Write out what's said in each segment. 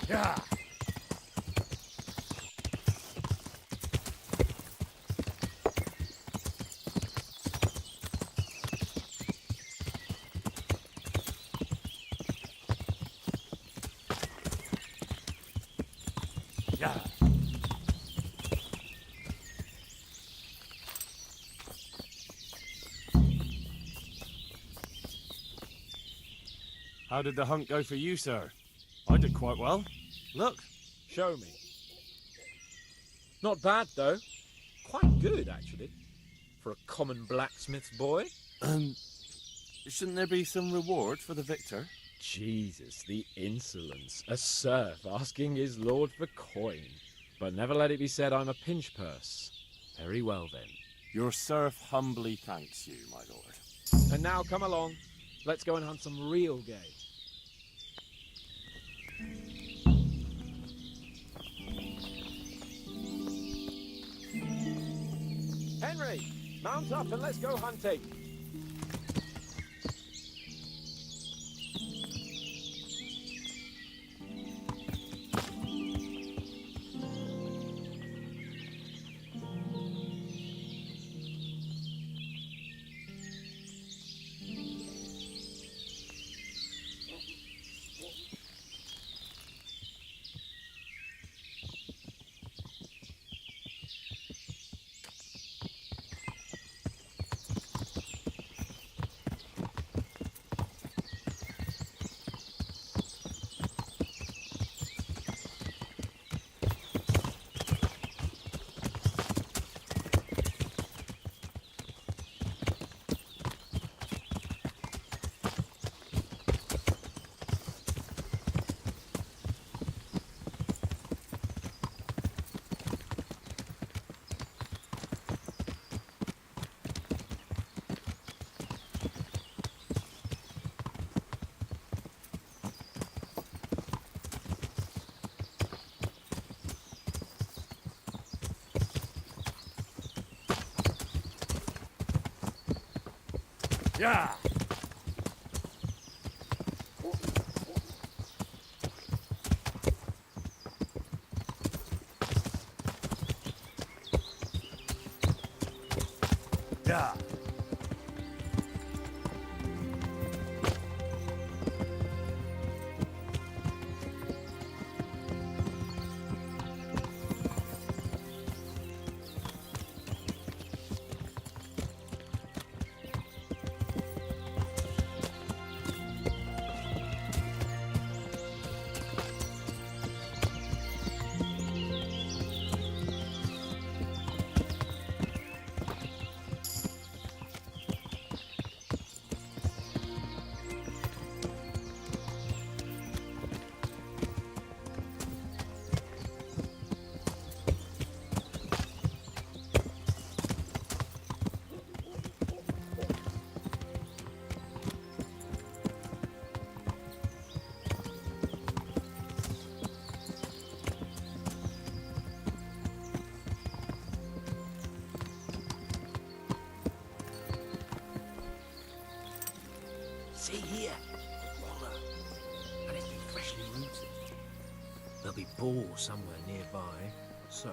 Yeah. Yeah. How did the hunt go for you, sir? I did quite well. Look. Show me. Not bad, though. Quite good, actually. For a common blacksmith's boy. Shouldn't there be some reward for the victor? Jesus, the insolence. A serf asking his lord for coin. But never let it be said I'm a pinch purse. Very well, then. Your serf humbly thanks you, my lord. And now, come along. Let's go and hunt some real game. Henry, mount up and let's go hunting. Yeah! Yeah! See here, roller, and it's been freshly rooted. There'll be boar somewhere nearby, so,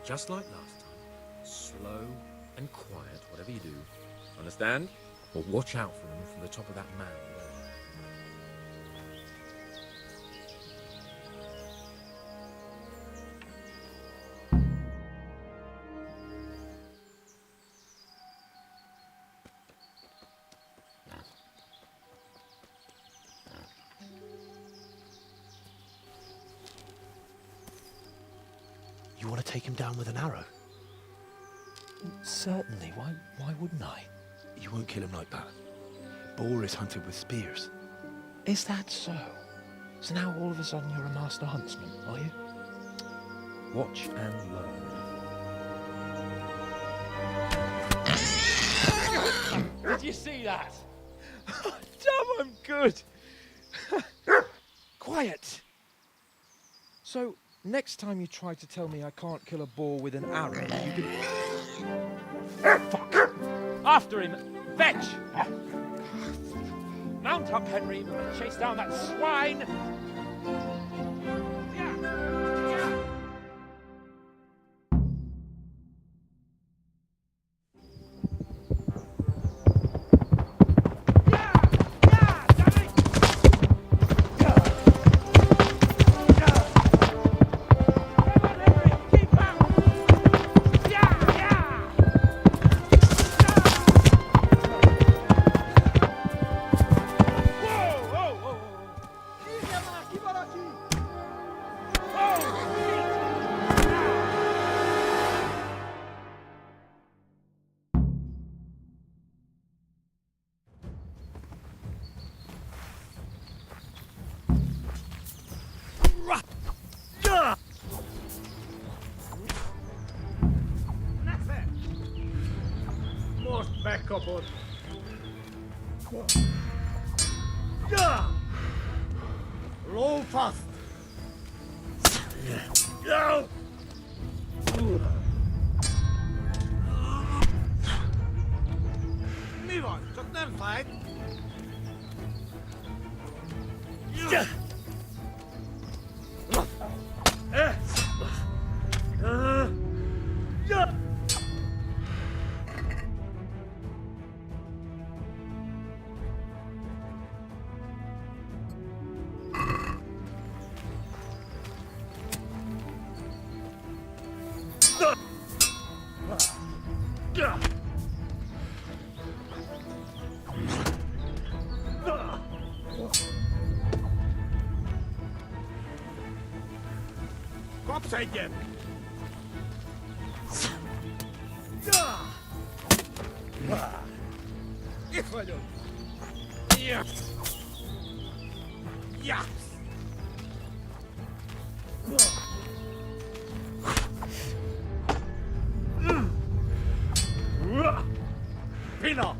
just like last time, slow and quiet, whatever you do, understand? Or watch out for them from the top of that mound there. You want to take him down with an arrow? Certainly. Why wouldn't I? You won't kill him like that. Boar is hunted with spears. Is that so? So now all of a sudden you're a master huntsman, are you? Watch and learn. Did you see that? Damn, I'm good. Quiet! So, next time you try to tell me I can't kill a boar with an arrow, you can... Fuck! After him! Fetch! Mount up, Henry. Chase down that swine! cupboard. Roll fast. Miron, csak nem fájt. Kapsz egyet! Itt vagyok! Pina!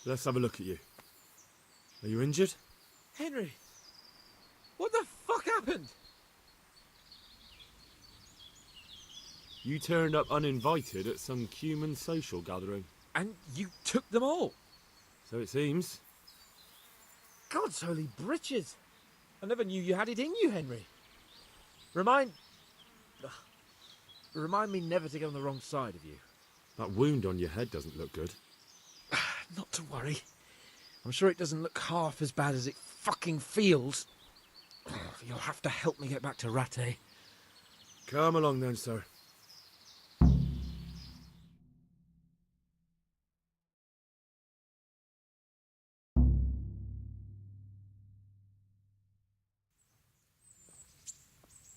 Let's have a look at you. Are you injured? Henry, what the fuck happened? You turned up uninvited at some human social gathering. And you took them all? So it seems. God's holy britches. I never knew you had it in you, Henry. Remind me never to get on the wrong side of you. That wound on your head doesn't look good. Not to worry. I'm sure it doesn't look half as bad as it fucking feels. You'll have to help me get back to Rattay. Come along then, sir.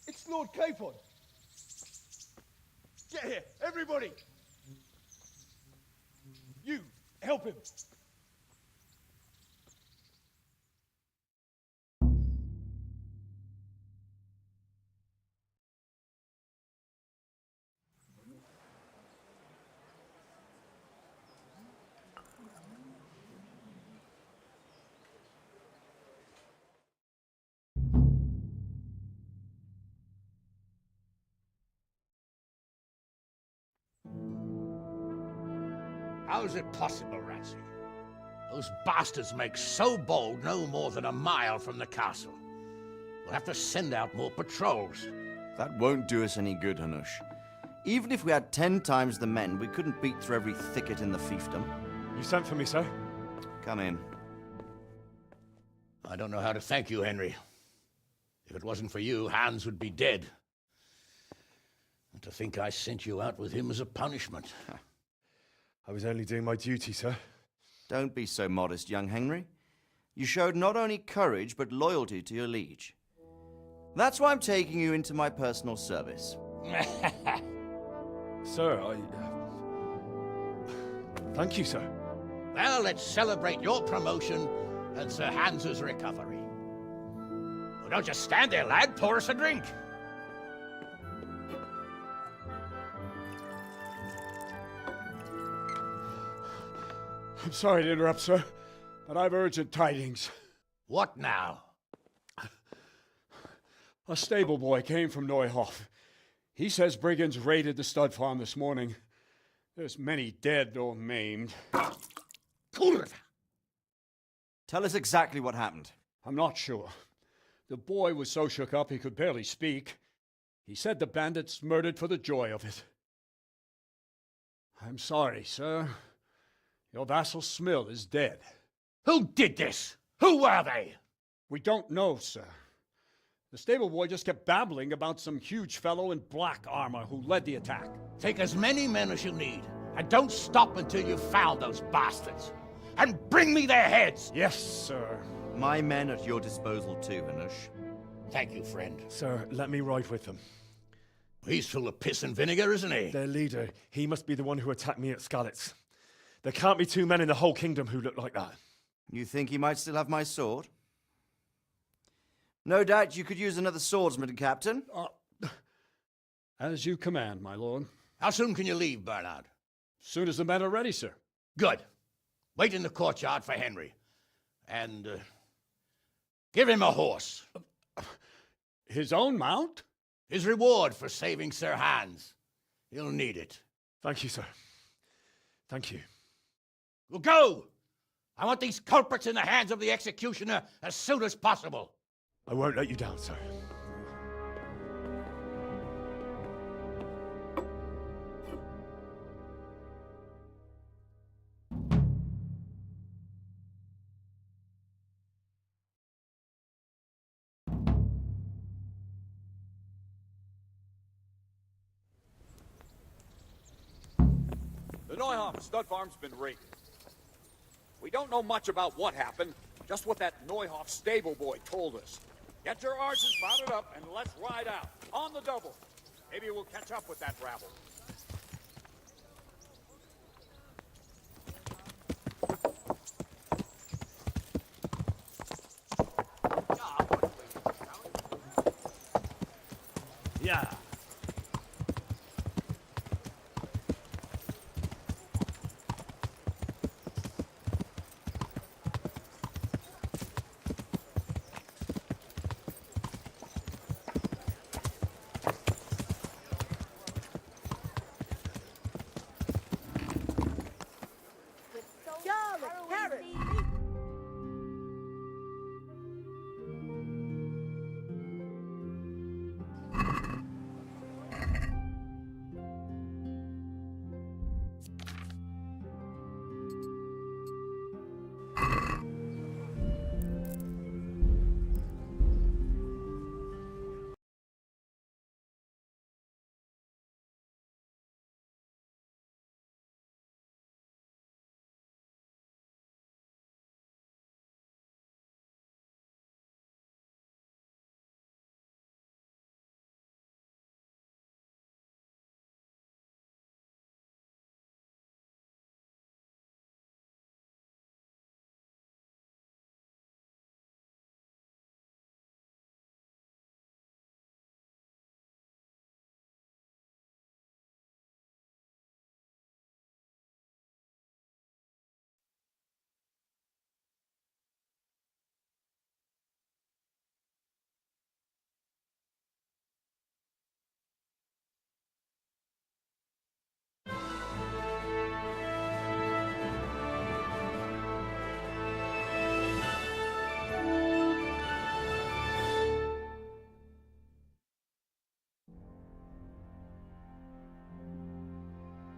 It's Lord Capon. Get here, everybody. You, help him. How is it possible, Ratsey? Those bastards make so bold no more than a mile from the castle. We'll have to send out more patrols. That won't do us any good, Hanush. Even if we had 10 times the men, we couldn't beat through every thicket in the fiefdom. You sent for me, sir? Come in. I don't know how to thank you, Henry. If it wasn't for you, Hans would be dead. And to think I sent you out with him as a punishment. I was only doing my duty, sir. Don't be so modest, young Henry. You showed not only courage, but loyalty to your liege. That's why I'm taking you into my personal service. Sir, Thank you, sir. Well, let's celebrate your promotion and Sir Hans's recovery. Well, don't just stand there, lad. Pour us a drink. I'm sorry to interrupt, sir, but I've urgent tidings. What now? A stable boy came from Neuhof. He says brigands raided the stud farm this morning. There's many dead or maimed. Kurva! Tell us exactly what happened. I'm not sure. The boy was so shook up he could barely speak. He said the bandits murdered for the joy of it. I'm sorry, sir. Your vassal Smill is dead. Who did this? Who were they? We don't know, sir. The stable boy just kept babbling about some huge fellow in black armor who led the attack. Take as many men as you need, and don't stop until you've found those bastards. And bring me their heads! Yes, sir. My men at your disposal too, Hanush. Thank you, friend. Sir, let me ride with them. He's full of piss and vinegar, isn't he? Their leader, he must be the one who attacked me at Skalitz. There can't be 2 men in the whole kingdom who look like that. You think he might still have my sword? No doubt you could use another swordsman, Captain. As you command, my lord. How soon can you leave, Bernard? Soon as the men are ready, sir. Good. Wait in the courtyard for Henry. And, give him a horse. His own mount? His reward for saving Sir Hans. He'll need it. Thank you, sir. Thank you. Well, go! I want these culprits in the hands of the executioner as soon as possible. I won't let you down, sir. The Neuhof stud farm's been raided. We don't know much about what happened, just what that Neuhof stable boy told us. Get your horses mounted up and let's ride out. On the double. Maybe we'll catch up with that rabble. Yeah.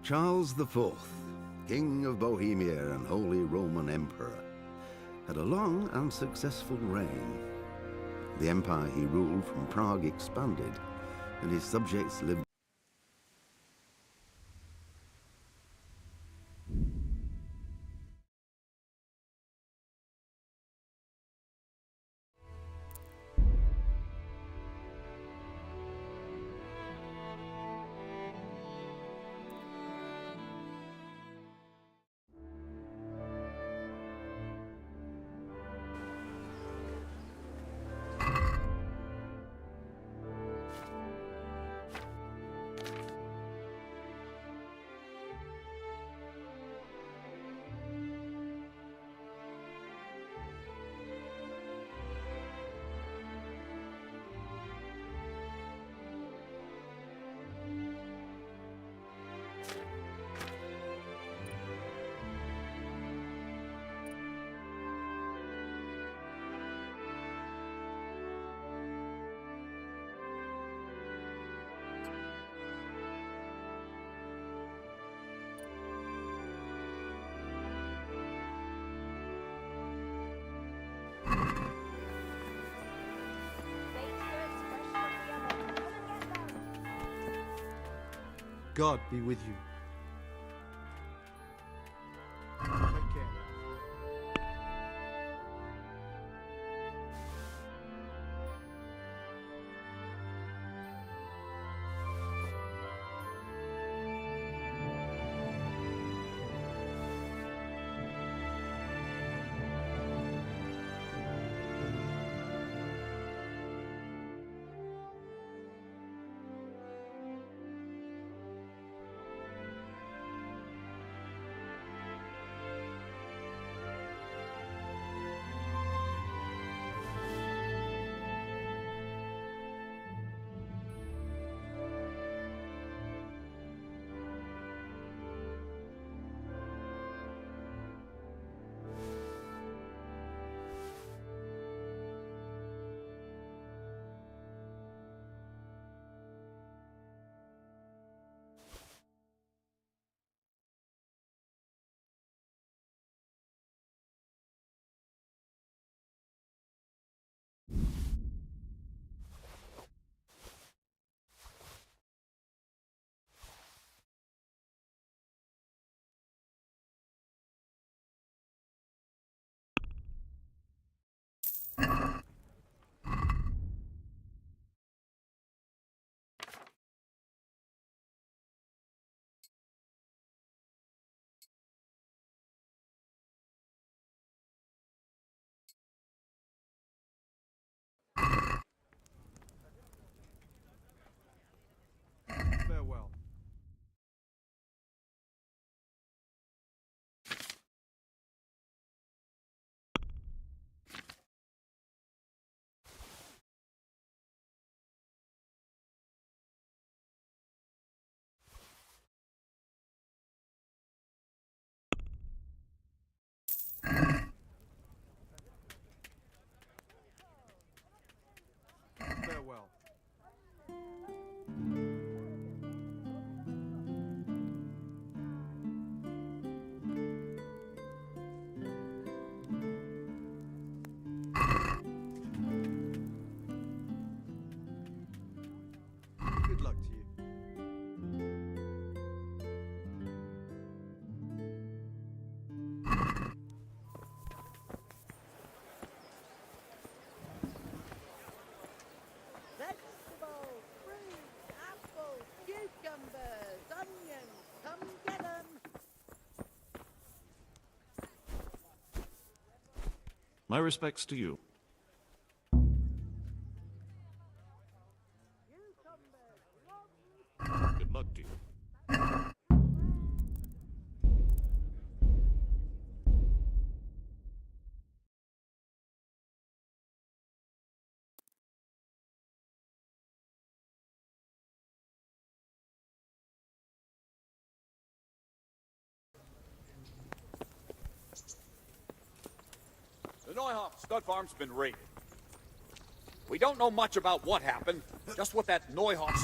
Charles IV, King of Bohemia and Holy Roman Emperor, had a long and successful reign. The empire he ruled from Prague expanded, and his subjects lived God be with you. Take care now. Farewell. Farewell. Good luck to you. Vegetables, fruit, apples, cucumbers, onions. Come get 'em. My respects to you. Good luck to you. The Neuhoff stud farm's been raided. We don't know much about what happened, just what that Neuhoff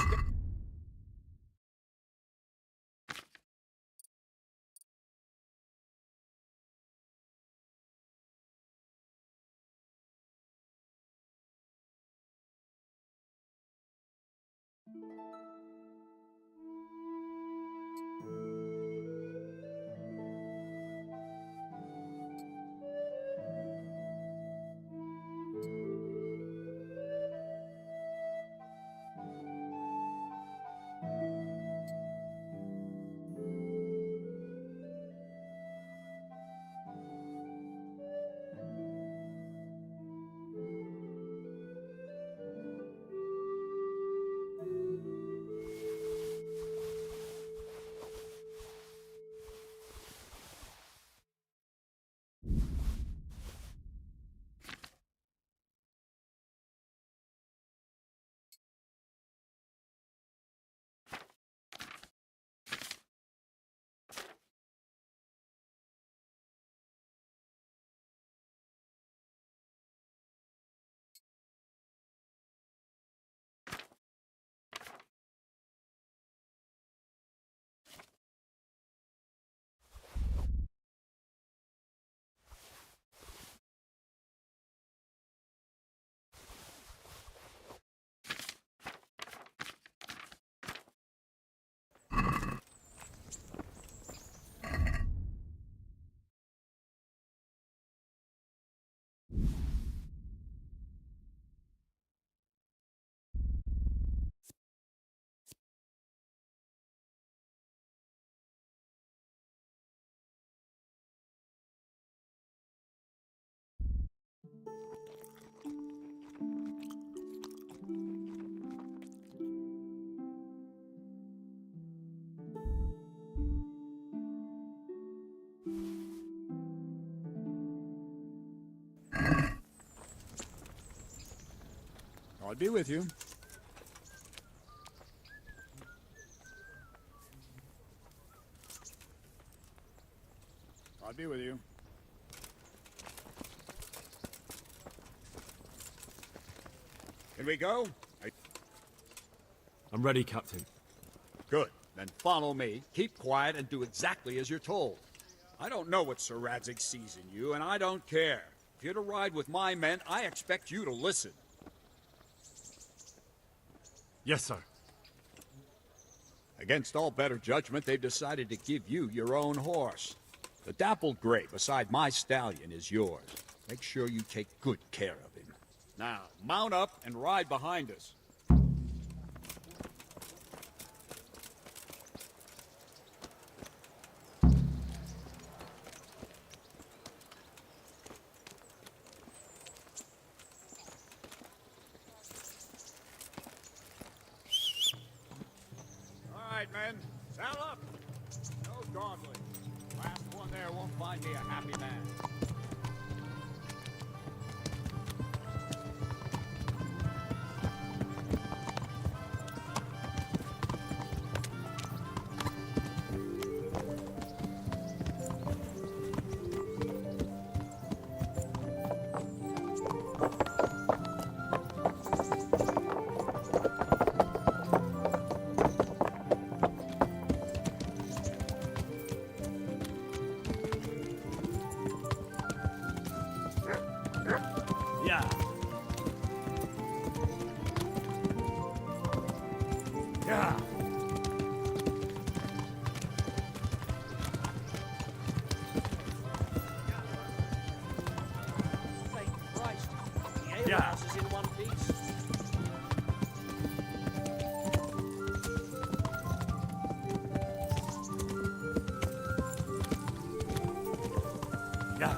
I'll be with you. I'll be with you. Can we go? I'm ready, Captain. Good. Then follow me, keep quiet, and do exactly as you're told. I don't know what Sir Radzig sees in you, and I don't care. If you're to ride with my men, I expect you to listen. Yes, sir. Against all better judgment, they've decided to give you your own horse. The dappled gray beside my stallion is yours. Make sure you take good care of him. Now, mount up and ride behind us. All right, men, saddle up. No dawdling. Last one there won't find me a happy man. Yeah. Yeah. Thank Christ. The Yeah. alehouse is in one piece. Yeah.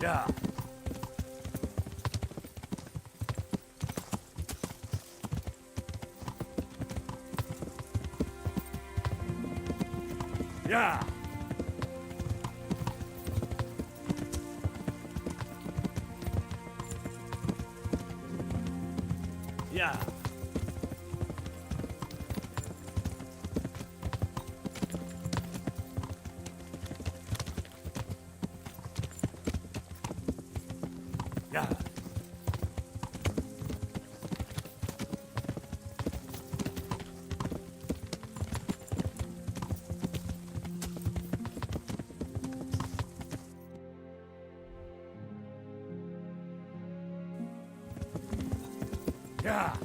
Yeah. Yeah. Yeah. Yeah. Yeah.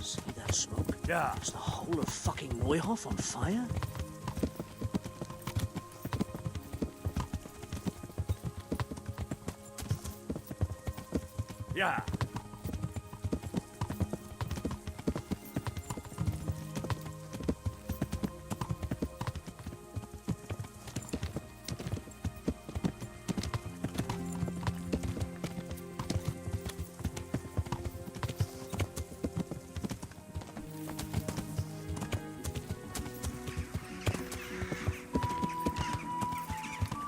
See that smoke? Yeah. Is the whole of fucking Neuhof on fire? Yeah.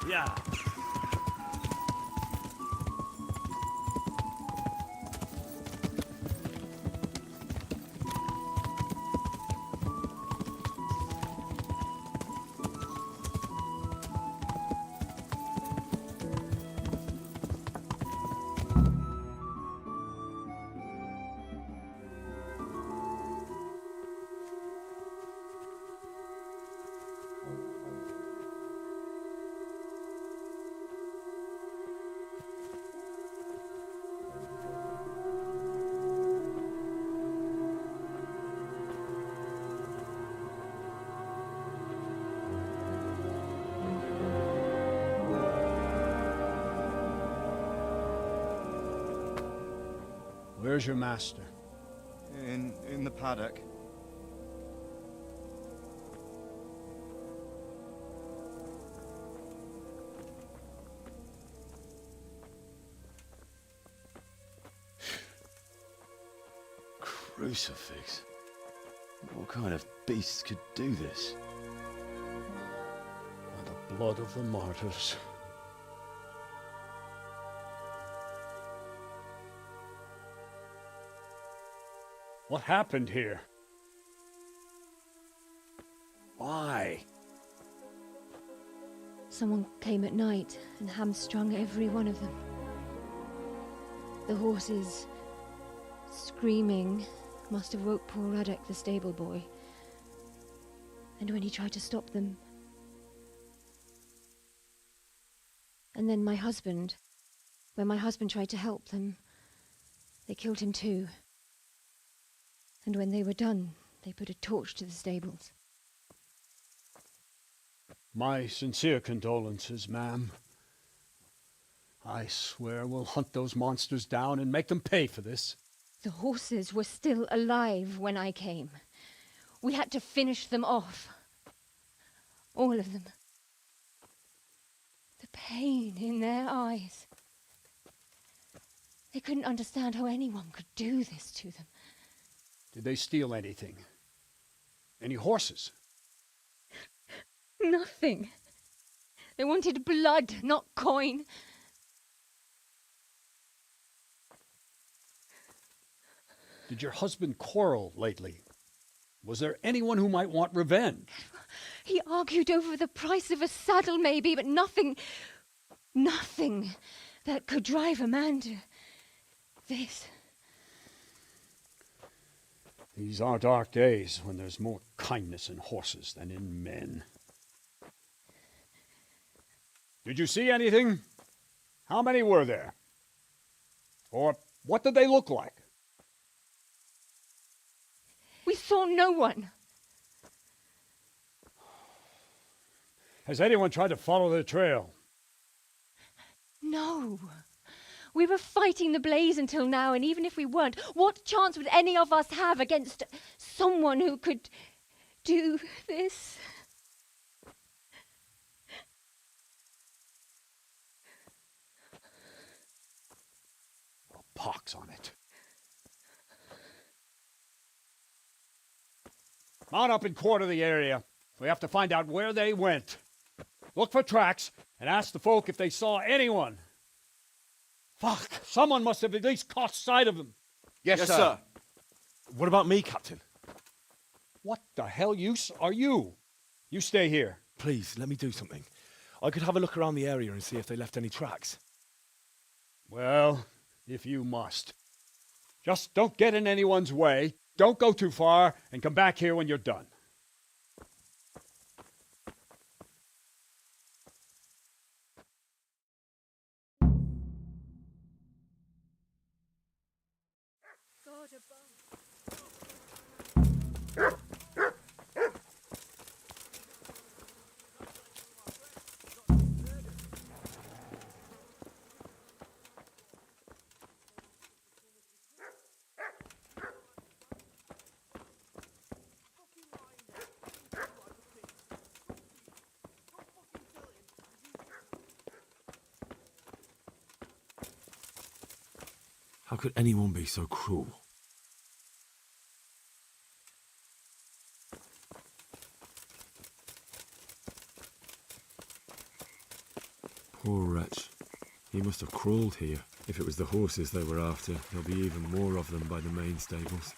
Yeah. Where's your master? In the paddock. Crucifix. What kind of beast could do this? By the blood of the martyrs. What happened here? Why? Someone came at night and hamstrung every one of them. The horses, screaming, must have woke poor Radek, the stable boy. And when he tried to stop them... And then my husband, when my husband tried to help them, they killed him too. And when they were done, they put a torch to the stables. My sincere condolences, ma'am. I swear we'll hunt those monsters down and make them pay for this. The horses were still alive when I came. We had to finish them off. All of them. The pain in their eyes. They couldn't understand how anyone could do this to them. Did they steal anything? Any horses? Nothing. They wanted blood, not coin. Did your husband quarrel lately? Was there anyone who might want revenge? He argued over the price of a saddle, maybe, but nothing that could drive a man to this. These are dark days when there's more kindness in horses than in men. Did you see anything? How many were there? Or what did they look like? We saw no one. Has anyone tried to follow the trail? No. We were fighting the blaze until now, and even if we weren't, what chance would any of us have against someone who could do this? A pox on it. Mount up and quarter the area. We have to find out where they went. Look for tracks and ask the folk if they saw anyone. Fuck! Someone must have at least caught sight of them. Yes, sir. What about me, Captain? What the hell use are you? You stay here. Please, let me do something. I could have a look around the area and see if they left any tracks. Well, if you must. Just don't get in anyone's way, don't go too far, and come back here when you're done. God above. How could anyone be so cruel? Poor wretch. He must have crawled here. If it was the horses they were after, there'll be even more of them by the main stables.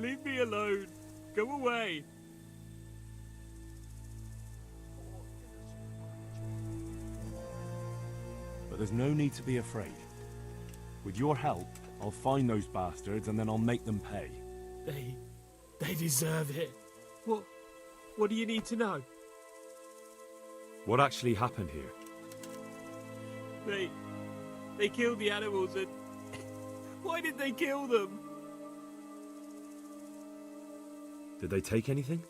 Leave me alone. Go away. But there's no need to be afraid. With your help, I'll find those bastards and then I'll make them pay. They deserve it. What do you need to know? What actually happened here? They killed the animals and... Why did they kill them? Did they take anything?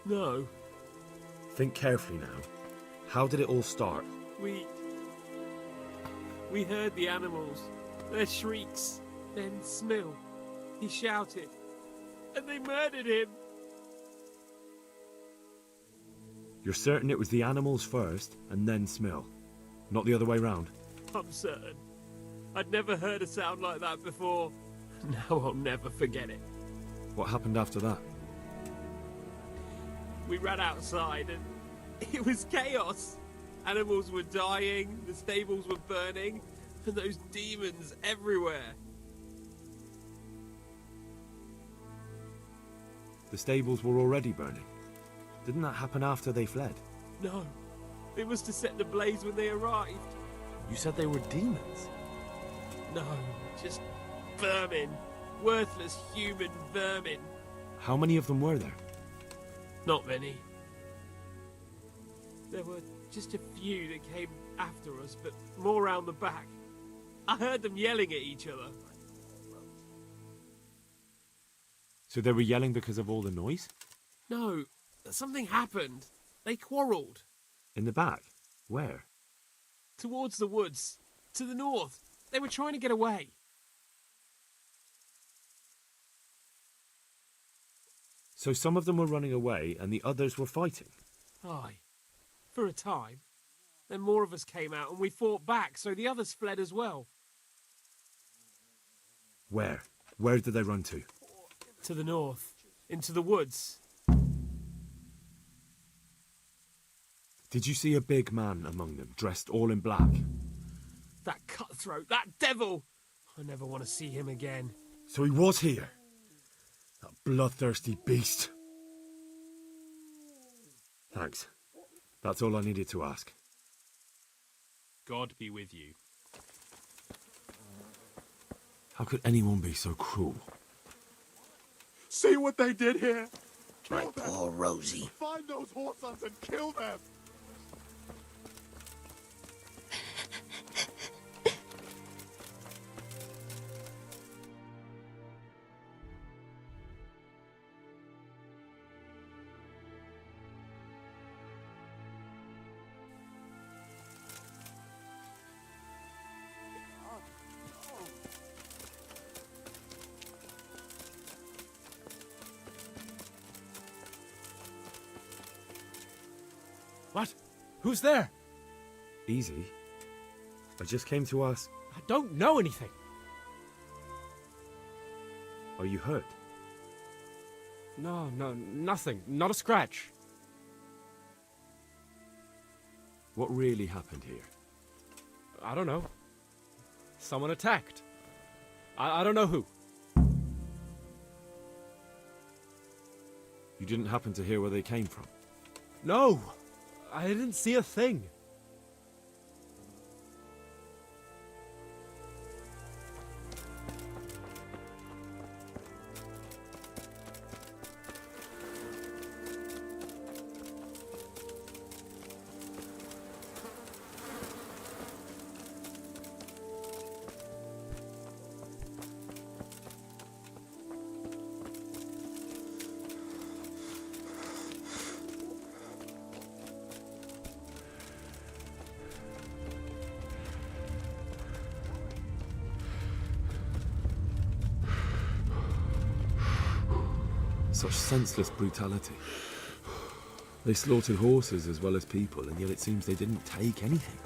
No. Think carefully now. How did it all start? We heard the animals, their shrieks, then Smill. He shouted, and they murdered him. You're certain it was the animals first and then Smill? Not the other way round? I'm certain. I'd never heard a sound like that before. Now I'll never forget it. What happened after that? We ran outside and it was chaos. Animals were dying, the stables were burning, and those demons everywhere. The stables were already burning. Didn't that happen after they fled? No, they was to set the blaze when they arrived. You said they were demons? No, just vermin. Worthless human vermin. How many of them were there? Not many. There were just a few that came after us, but more round the back. I heard them yelling at each other. So they were yelling because of all the noise? No, something happened. They quarrelled. In the back? Where? Towards the woods. To the north. They were trying to get away. So some of them were running away and the others were fighting? Aye. For a time. Then more of us came out and we fought back, so the others fled as well. Where? Where did they run to? To the north. Into the woods. Did you see a big man among them, dressed all in black? That cutthroat, that devil! I never want to see him again. So he was here? That bloodthirsty beast. Thanks. That's all I needed to ask. God be with you. How could anyone be so cruel? See what they did here? My poor Rosie. Find those whoresons and kill them! What? Who's there? Easy. I just came to ask... I don't know anything. Are you hurt? No, nothing. Not a scratch. What really happened here? I don't know. Someone attacked. I don't know who. You didn't happen to hear where they came from? No! I didn't see a thing. Such senseless brutality. They slaughtered horses as well as people, and yet it seems they didn't take anything.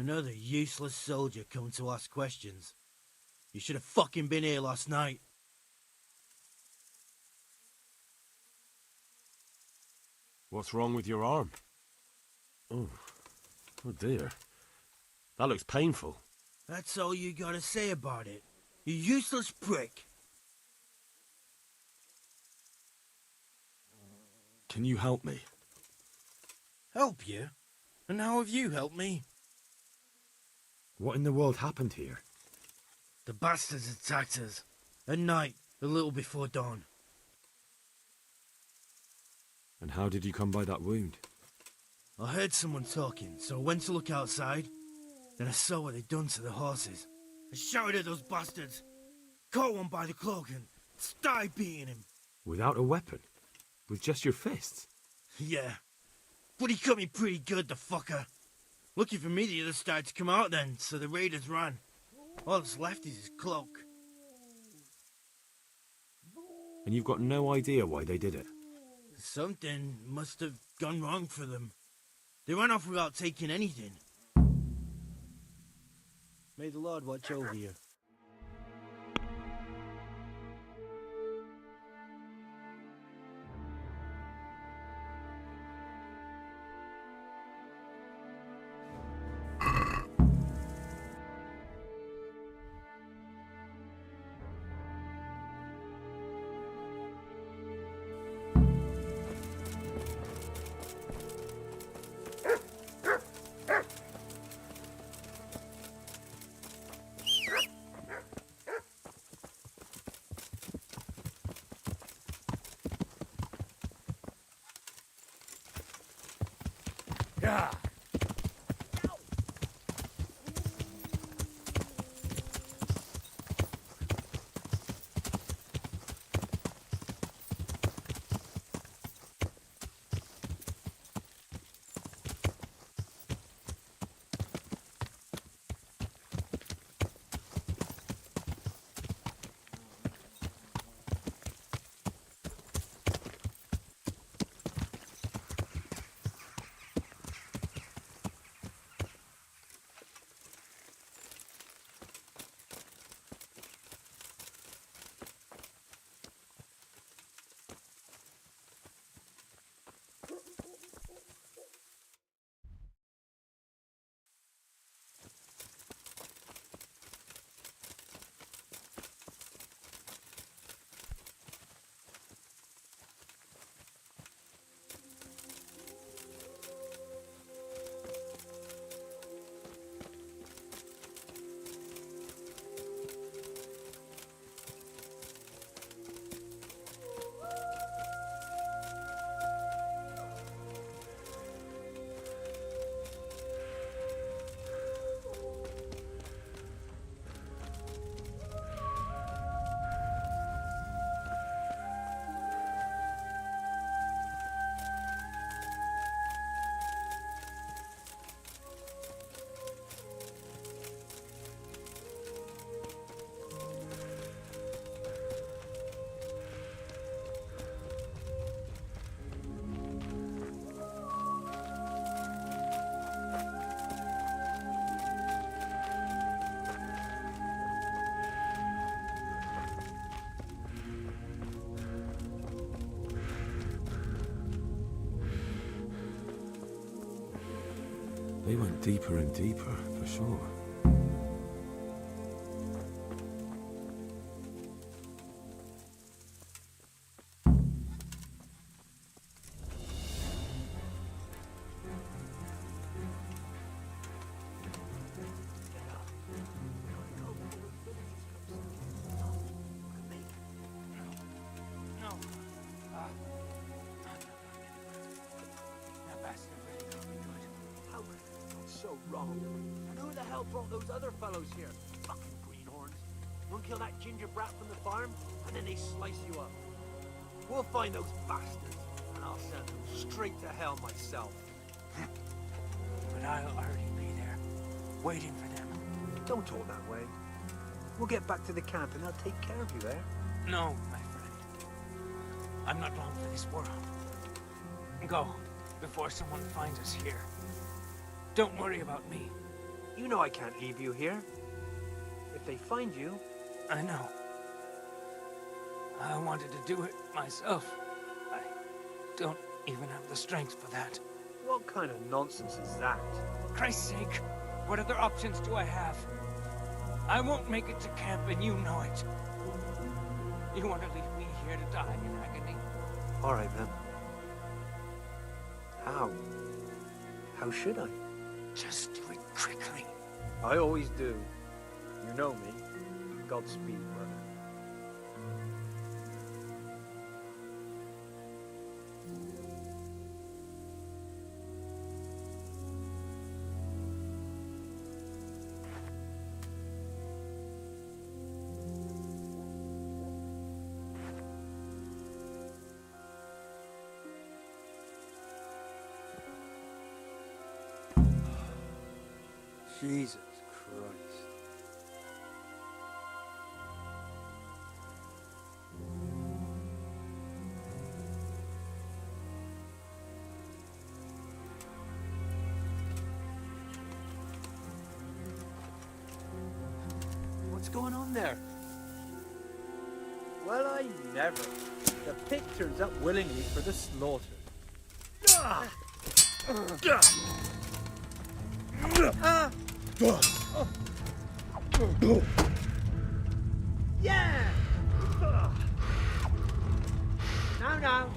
Another useless soldier coming to ask questions. You should have fucking been here last night. What's wrong with your arm? Oh dear. That looks painful. That's all you gotta say about it. You useless prick. Can you help me? Help you? And how have you helped me? What in the world happened here? The bastards attacked us. At night, a little before dawn. And how did you come by that wound? I heard someone talking, so I went to look outside. Then I saw what they'd done to the horses. I shouted at those bastards. Caught one by the cloak and started beating him. Without a weapon? With just your fists? Yeah. But he cut me pretty good, the fucker. Lucky for me, the others started to come out then, so the raiders ran. All that's left is his cloak. And you've got no idea why they did it? Something must have gone wrong for them. They ran off without taking anything. May the Lord watch over you. Yeah. They went deeper and deeper, for sure. So wrong. And who the hell brought those other fellows here? Fucking greenhorns. One kill that ginger brat from the farm, and then they slice you up. We'll find those bastards, and I'll send them straight to hell myself. But I'll already be there, waiting for them. Don't talk that way. We'll get back to the camp and I'll take care of you there. No, my friend. I'm not long for this world. Go, before someone finds us here. Don't worry about me. You know I can't leave you here. If they find you... I know. I wanted to do it myself. I don't even have the strength for that. What kind of nonsense is that? For Christ's sake, what other options do I have? I won't make it to camp and you know it. You want to leave me here to die in agony? All right, then. How? How should I? Just do it quickly. I always do. You know me. Godspeed, brother. Jesus Christ. What's going on there? Well, I never. The pig turns up willingly for the slaughter. Yeah! Now.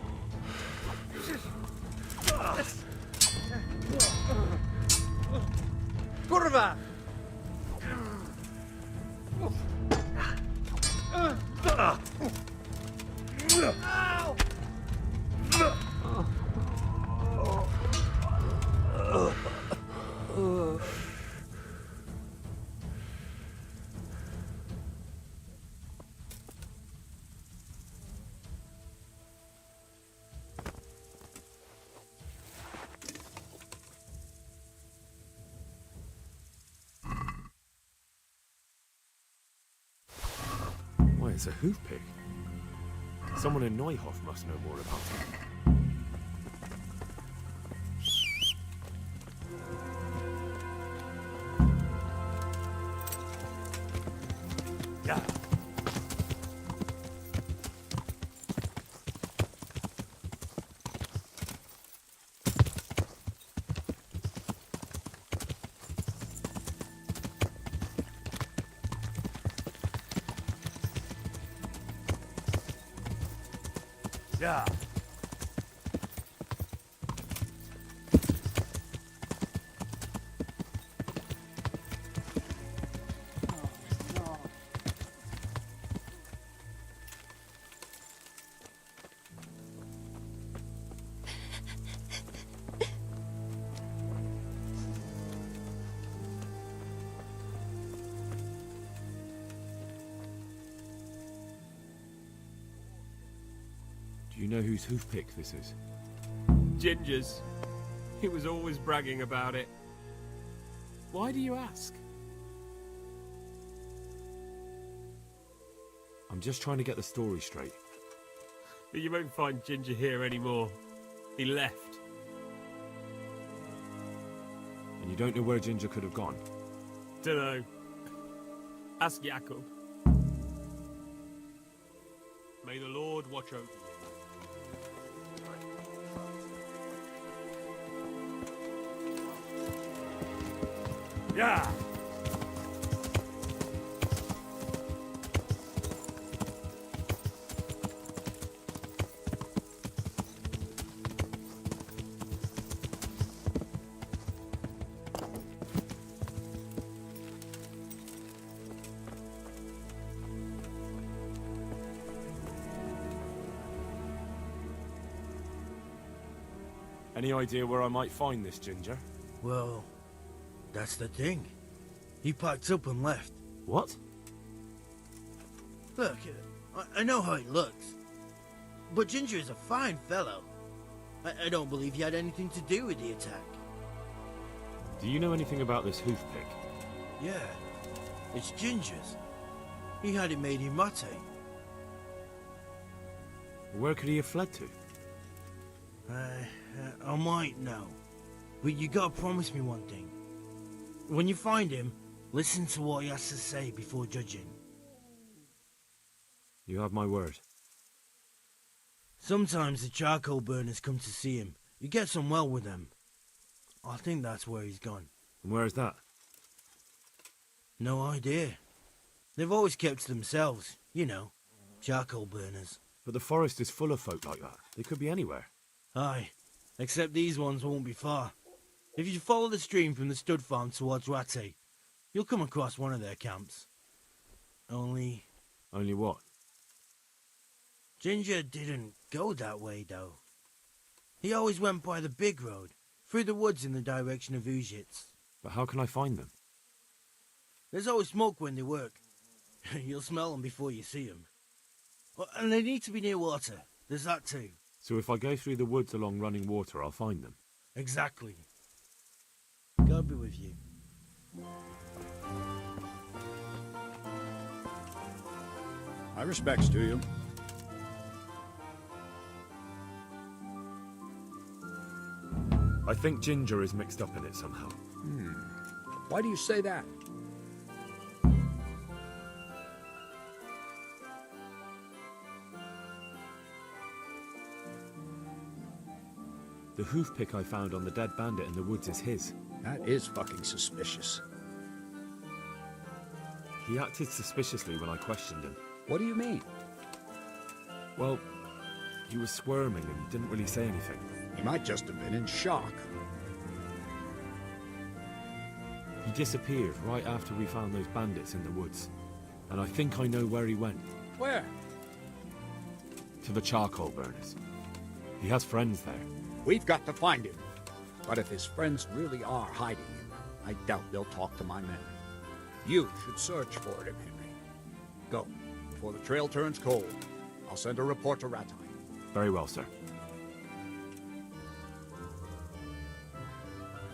Kurwa! Why, it's a hoof pick. Someone in Neuhof must know more about it. Yeah. Yeah. Do you know whose hoof pick this is? Ginger's. He was always bragging about it. Why do you ask? I'm just trying to get the story straight. But you won't find Ginger here anymore. He left. And you don't know where Ginger could have gone? Dunno. Ask Jakob. May the Lord watch over you. Yeah! Any idea where I might find this Ginger? Well, that's the thing. He packed up and left. What? Look, I know how he looks. But Ginger is a fine fellow. I don't believe he had anything to do with the attack. Do you know anything about this hoof pick? Yeah, it's Ginger's. He had it made in Mate. Where could he have fled to? I might know. But you gotta promise me one thing. When you find him, listen to what he has to say before judging. You have my word. Sometimes the charcoal burners come to see him. He gets on well with them. I think that's where he's gone. And where is that? No idea. They've always kept to themselves, you know, charcoal burners. But the forest is full of folk like that. They could be anywhere. Aye, except these ones won't be far. If you follow the stream from the stud farm towards Ratte, you'll come across one of their camps. Only what? Ginger didn't go that way, though. He always went by the big road, through the woods in the direction of Ujits. But how can I find them? There's always smoke when they work. You'll smell them before you see them. And they need to be near water. There's that too. So if I go through the woods along running water, I'll find them? Exactly. God be with you. My respects to you. I think Ginger is mixed up in it somehow. Why do you say that? The hoof pick I found on the dead bandit in the woods is his. That is fucking suspicious. He acted suspiciously when I questioned him. What do you mean? Well, he was squirming and didn't really say anything. He might just have been in shock. He disappeared right after we found those bandits in the woods. And I think I know where he went. Where? To the charcoal burners. He has friends there. We've got to find him. But if his friends really are hiding him, I doubt they'll talk to my men. You should search for him, Henry. Go, before the trail turns cold. I'll send a report to Rattay. Very well, sir.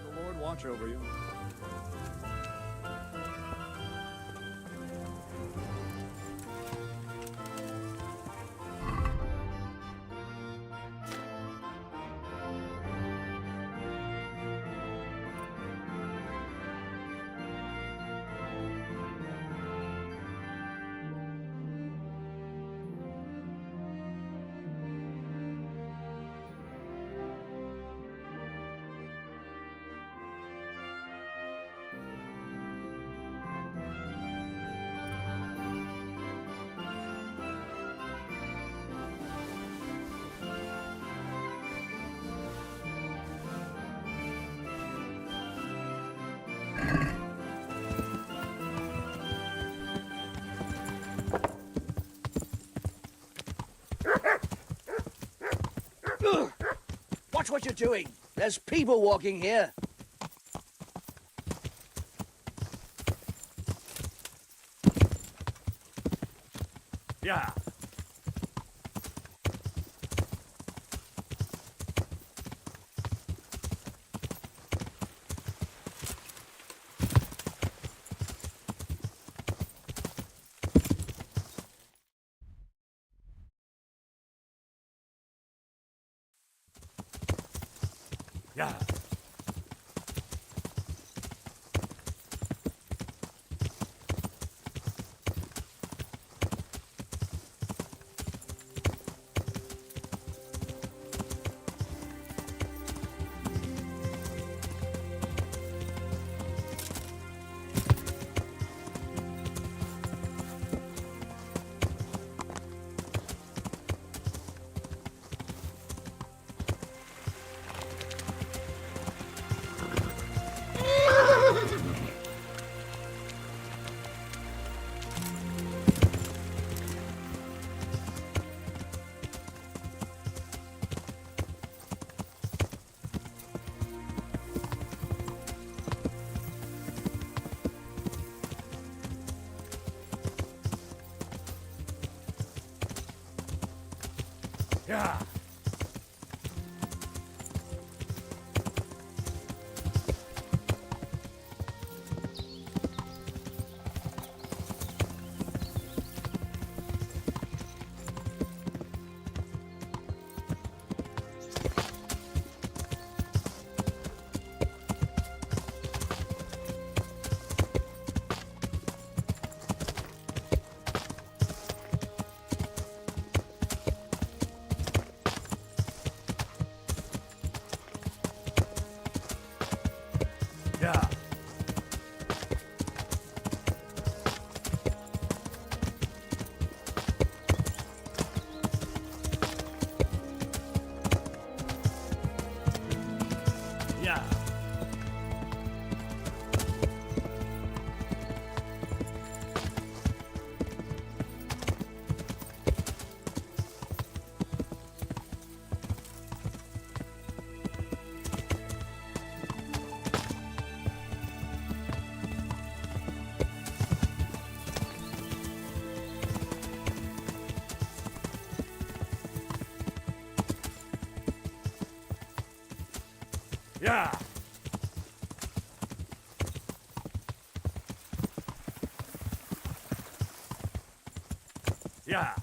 The Lord watch over you. Watch what you're doing. There's people walking here. Yeah. Yeah. Yeah. Yeah.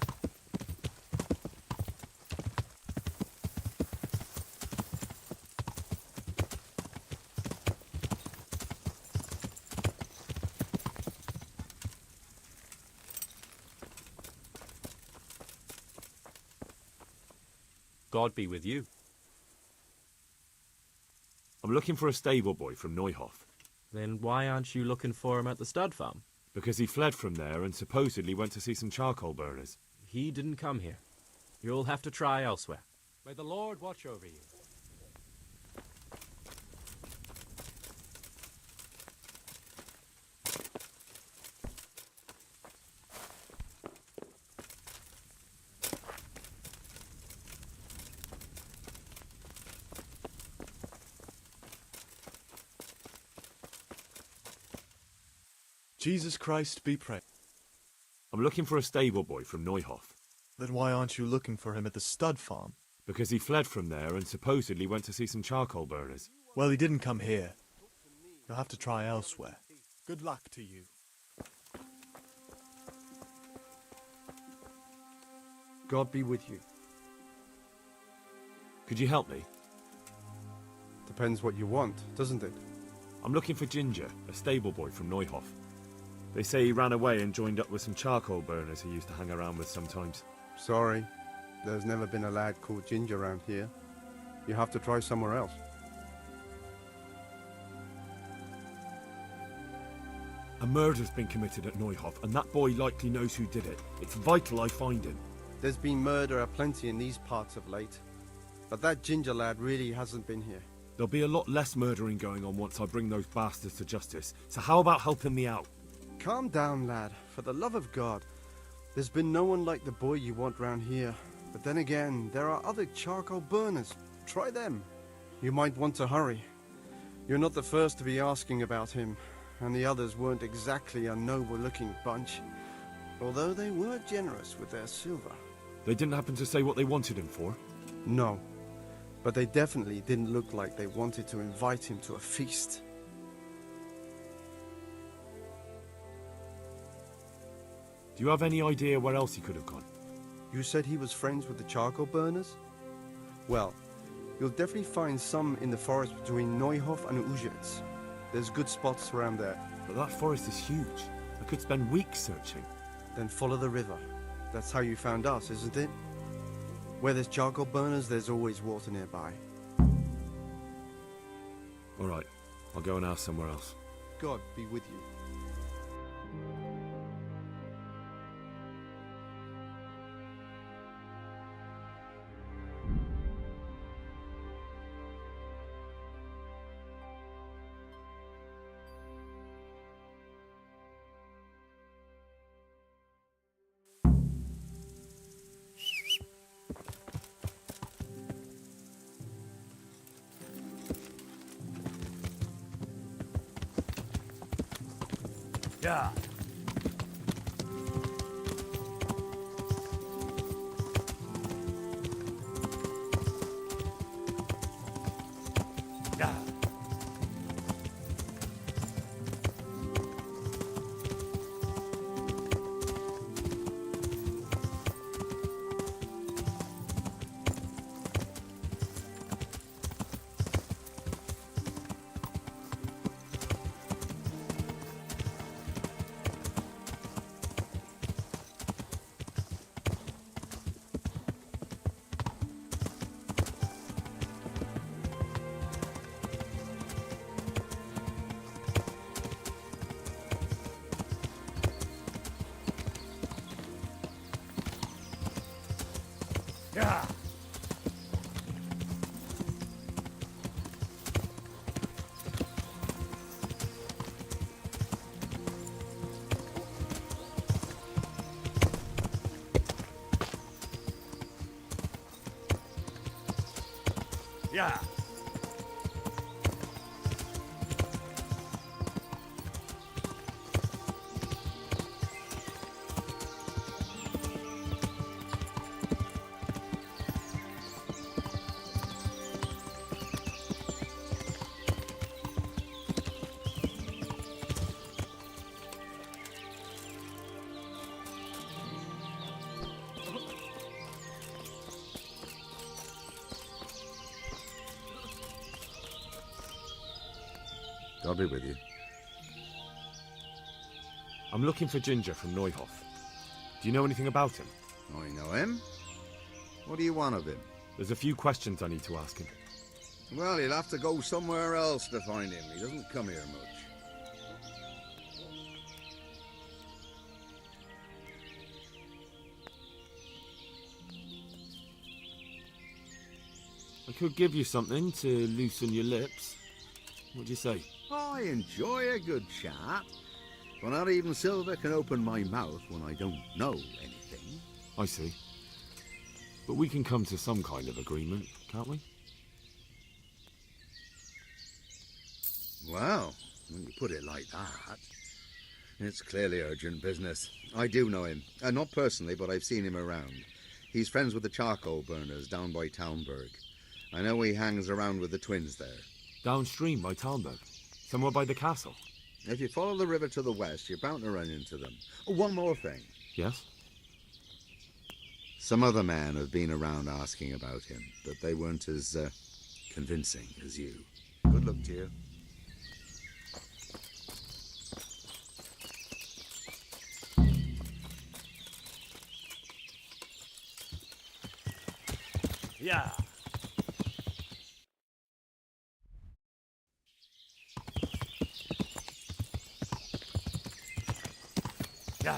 God be with you. I'm looking for a stable boy from Neuhof. Then why aren't you looking for him at the stud farm? Because he fled from there and supposedly went to see some charcoal burners. He didn't come here. You'll have to try elsewhere. May the Lord watch over you. Jesus Christ be praised. I'm looking for a stable boy from Neuhof. Then why aren't you looking for him at the stud farm? Because he fled from there and supposedly went to see some charcoal burners. Well, he didn't come here. You'll have to try elsewhere. Good luck to you. God be with you. Could you help me? Depends what you want, doesn't it? I'm looking for Ginger, a stable boy from Neuhof. They say he ran away and joined up with some charcoal burners he used to hang around with sometimes. Sorry, there's never been a lad called Ginger around here. You have to try somewhere else. A murder's been committed at Neuhof, and that boy likely knows who did it. It's vital I find him. There's been murder aplenty in these parts of late, but that Ginger lad really hasn't been here. There'll be a lot less murdering going on once I bring those bastards to justice, so how about helping me out? Calm down, lad, for the love of God. There's been no one like the boy you want round here. But then again, there are other charcoal burners. Try them. You might want to hurry. You're not the first to be asking about him, and the others weren't exactly a noble-looking bunch, although they were generous with their silver. They didn't happen to say what they wanted him for? No, but they definitely didn't look like they wanted to invite him to a feast. Do you have any idea where else he could have gone? You said he was friends with the charcoal burners? Well, you'll definitely find some in the forest between Neuhof and Ujets. There's good spots around there. But that forest is huge. I could spend weeks searching. Then follow the river. That's how you found us, isn't it? Where there's charcoal burners, there's always water nearby. All right, I'll go and ask somewhere else. God be with you. Yeah. Yeah. Yeah. Yeah. I'll be with you. I'm looking for Ginger from Neuhoff. Do you know anything about him? I know him. What do you want of him? There's a few questions I need to ask him. Well, he'll have to go somewhere else to find him. He doesn't come here much. I could give you something to loosen your lips. What do you say? I enjoy a good chat, but not even Silver can open my mouth when I don't know anything. I see. But we can come to some kind of agreement, can't we? Well, when you put it like that, it's clearly urgent business. I do know him. Not personally, but I've seen him around. He's friends with the charcoal burners down by Townburg. I know he hangs around with the twins there. Downstream by Townburg? Somewhere by the castle? If you follow the river to the west, you're bound to run into them. Oh, one more thing. Yes? Some other men have been around asking about him, but they weren't as convincing as you. Good luck to you. Yeah. Yeah.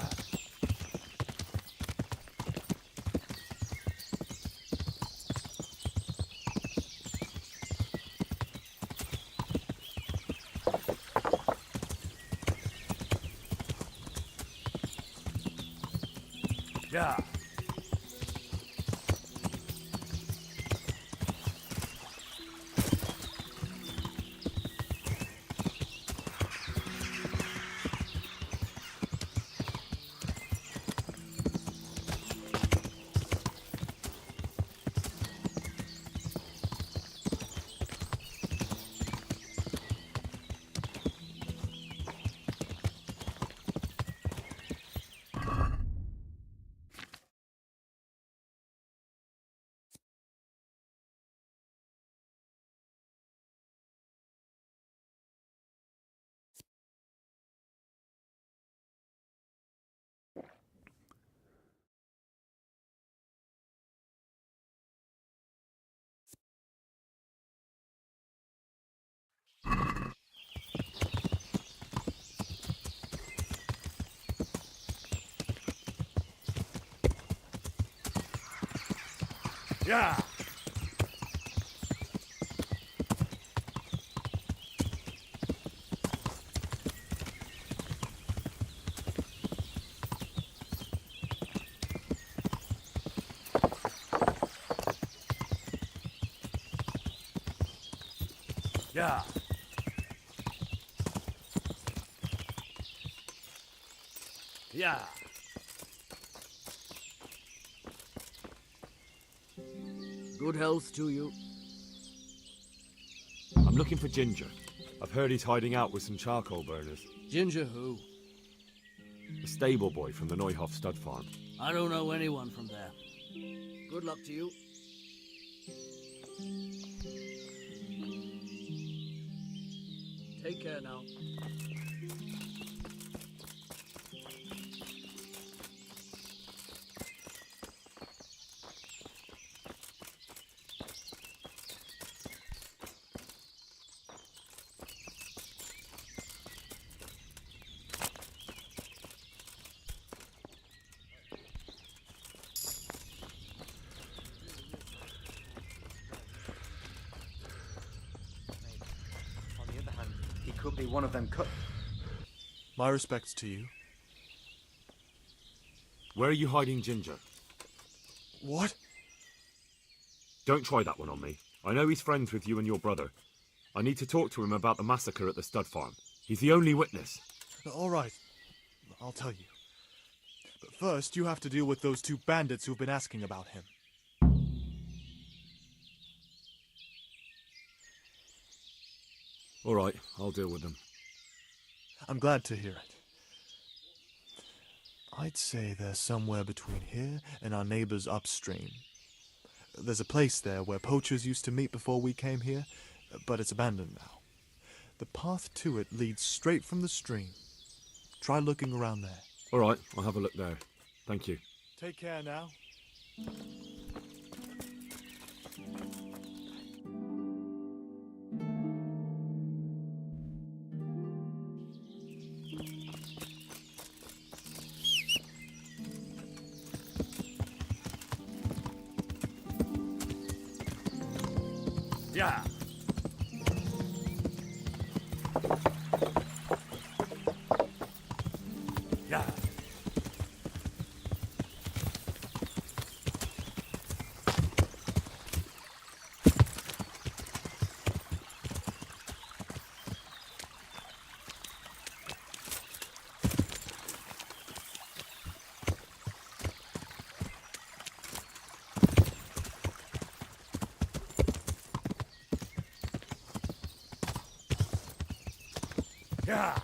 Yeah. Yeah. Yeah. Yeah. Good health to you. I'm looking for Ginger. I've heard he's hiding out with some charcoal burners. Ginger who? A stable boy from the Neuhoff stud farm. I don't know anyone from there. Good luck to you. Take care now. On the other hand, he could be one of them cut. My respects to you. Where are you hiding Ginger? What? Don't try that one on me. I know he's friends with you and your brother. I need to talk to him about the massacre at the stud farm. He's the only witness. All right. I'll tell you. But first, you have to deal with those two bandits who've been asking about him. All right, I'll deal with them. I'm glad to hear it. I'd say they're somewhere between here and our neighbors upstream. There's a place there where poachers used to meet before we came here, but it's abandoned now. The path to it leads straight from the stream. Try looking around there. All right, I'll have a look there. Thank you. Take care now. Yeah. Yeah. Yeah.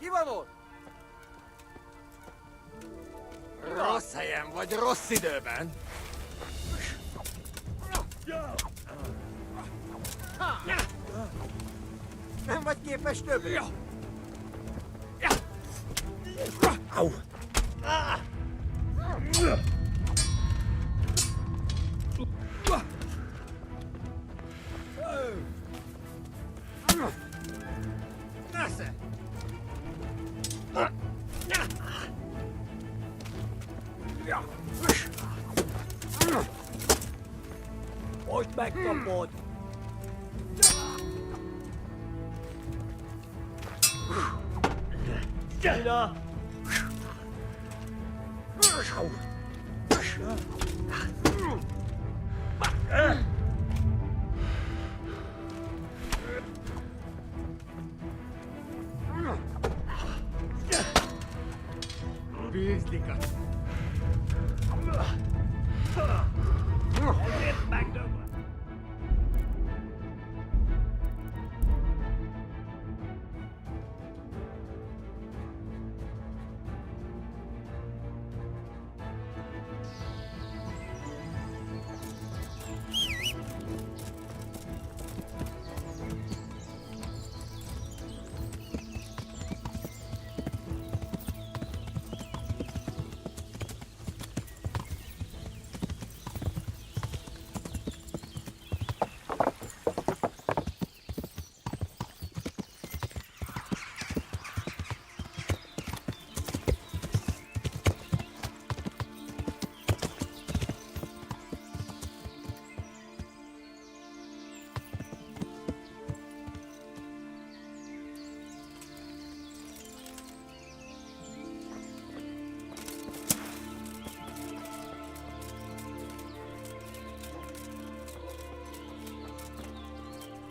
van? Rossz helyen vagy, rossz időben. Nem vagy képes többre? Au! Nesze! Most megkapod! Gyere! Bűzlikat! Ezért megdöglek!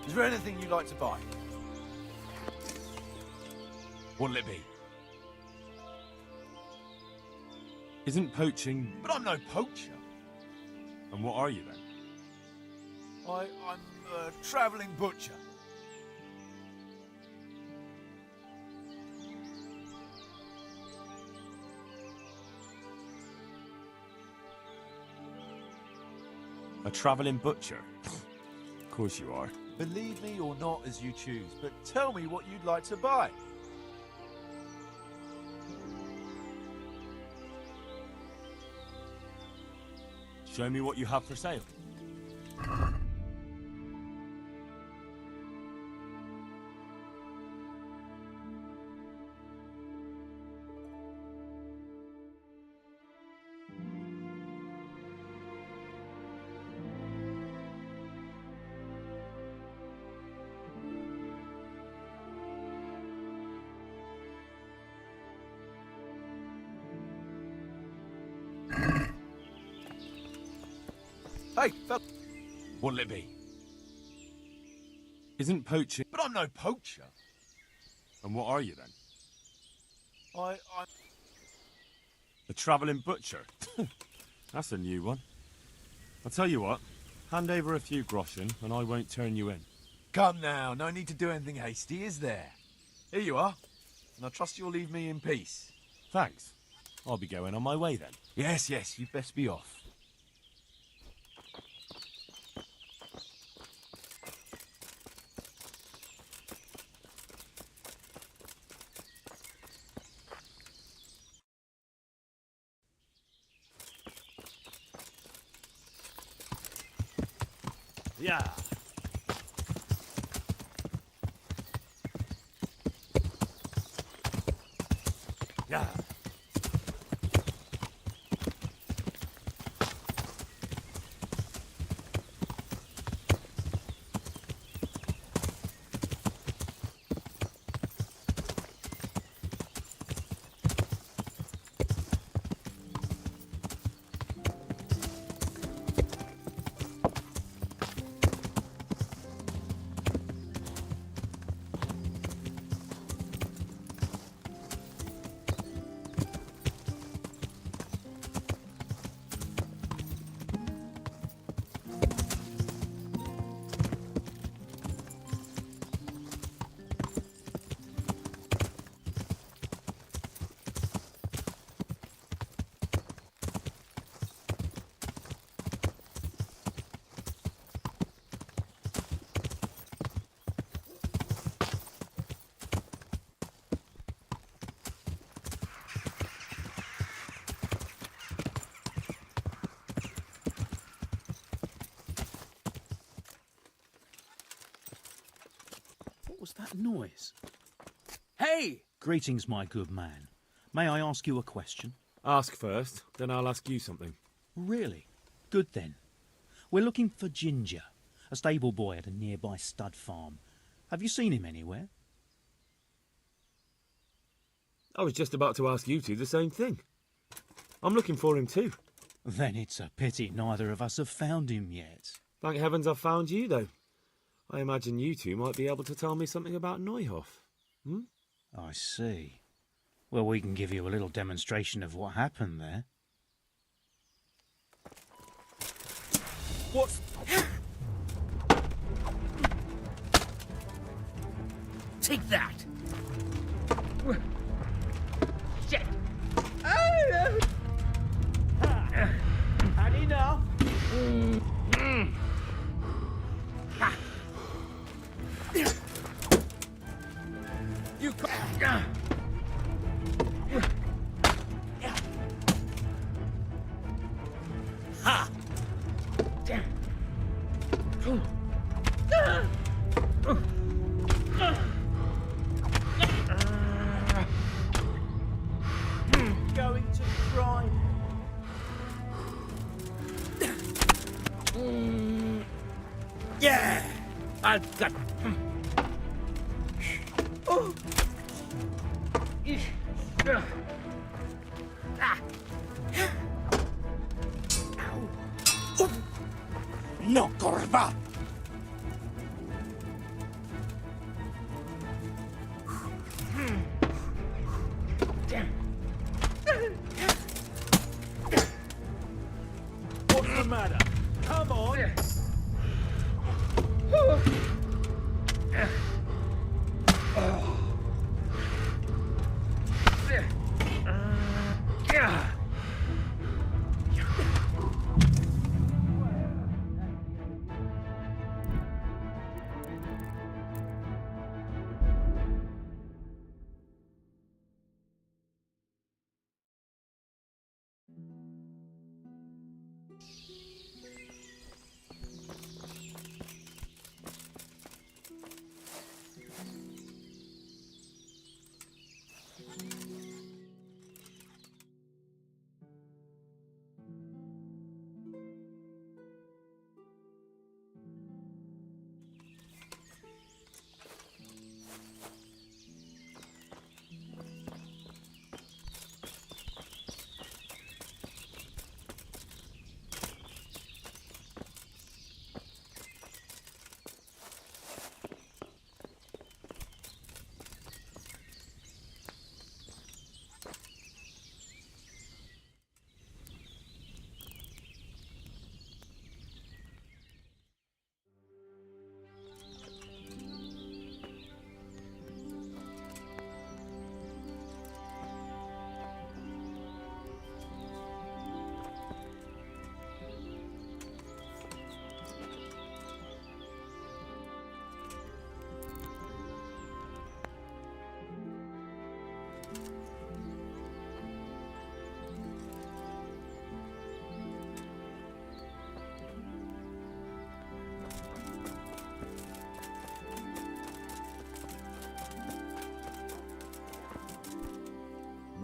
Is there anything you'd like to buy? What'll it be? Isn't poaching... But I'm no poacher. And what are you then? I'm a travelling butcher. A travelling butcher? Of course you are. Believe me or not as you choose, but tell me what you'd like to buy. Show me what you have for sale. Hey, fella. What'll it be? Isn't poaching... But I'm no poacher. And what are you then? I'm... A travelling butcher? That's a new one. I'll tell you what, hand over a few groschen and I won't turn you in. Come now, no need to do anything hasty, is there? Here you are, and I trust you'll leave me in peace. Thanks. I'll be going on my way then. Yes, yes, you'd best be off. Yeah. Yeah. was that noise? Hey! Greetings, my good man. May I ask you a question? Ask first, then I'll ask you something. Really? Good then. We're looking for Ginger, a stable boy at a nearby stud farm. Have you seen him anywhere? I was just about to ask you two the same thing. I'm looking for him too. Then it's a pity neither of us have found him yet. Thank heavens I've found you, though. I imagine you two might be able to tell me something about Neuhoff. Hmm? I see. Well, we can give you a little demonstration of what happened there. What's... Take that! Shit! How do you know? You Ha! going to try. Yeah! I've got... Oh. No, Corva! What's the matter? Come on!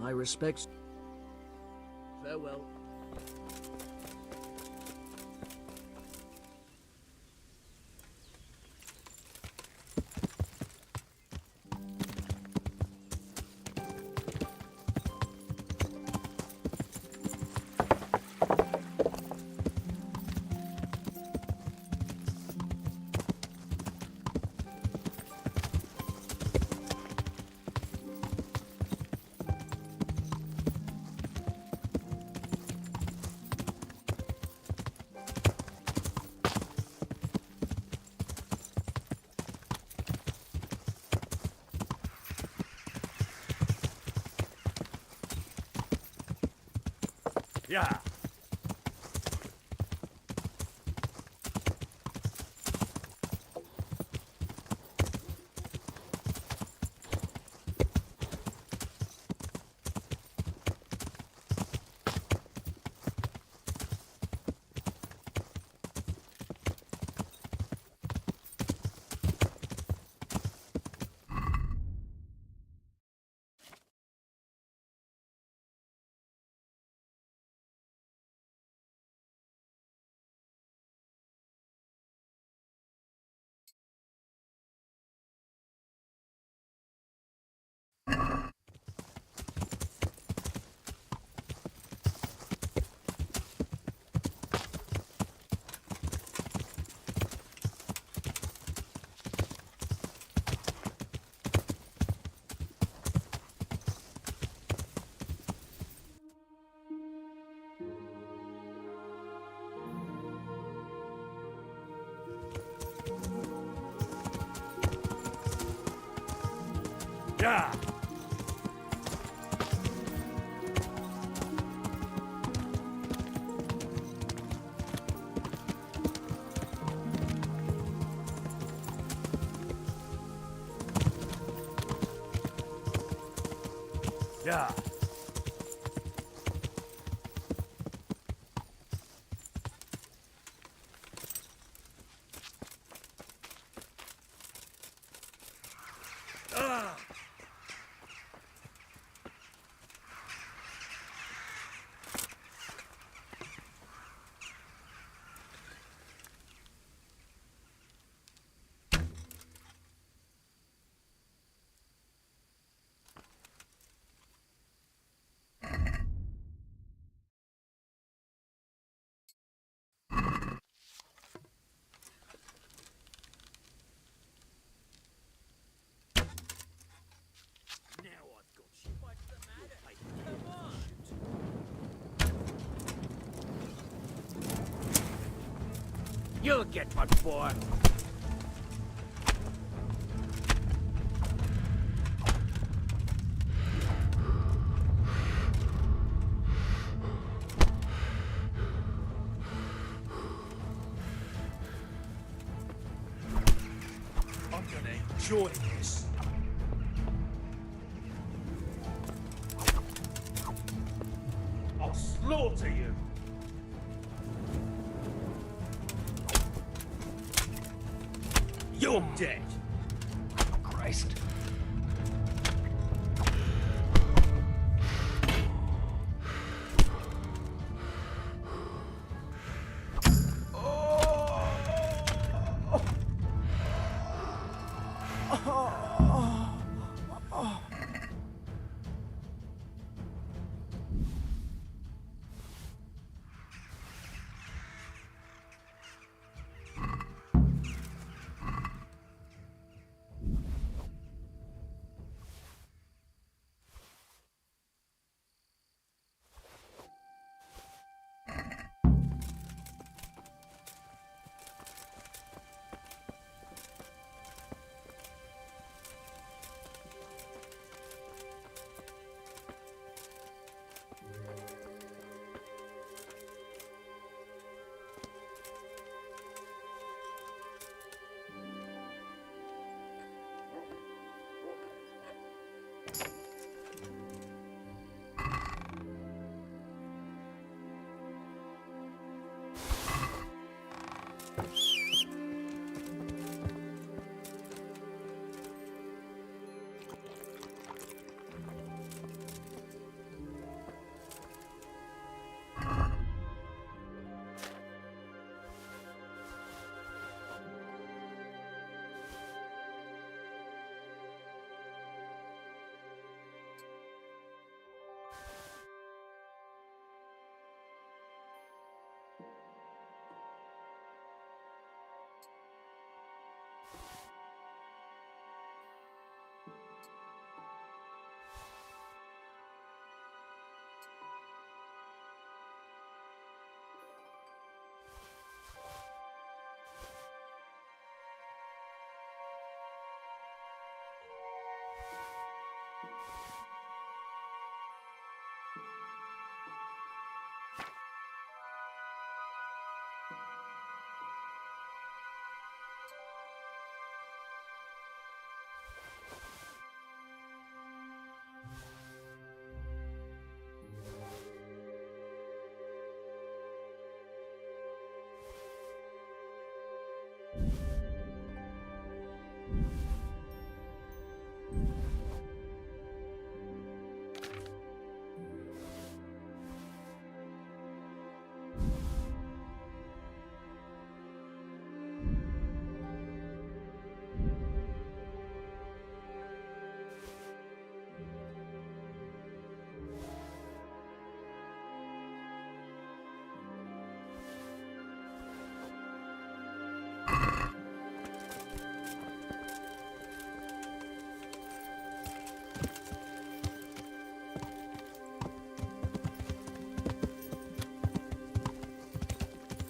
My respects. Farewell. Yeah. Yeah. Yeah. You'll get what for. I'm gonna enjoy this. I'll slaughter you. You're dead. Christ.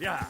Yeah.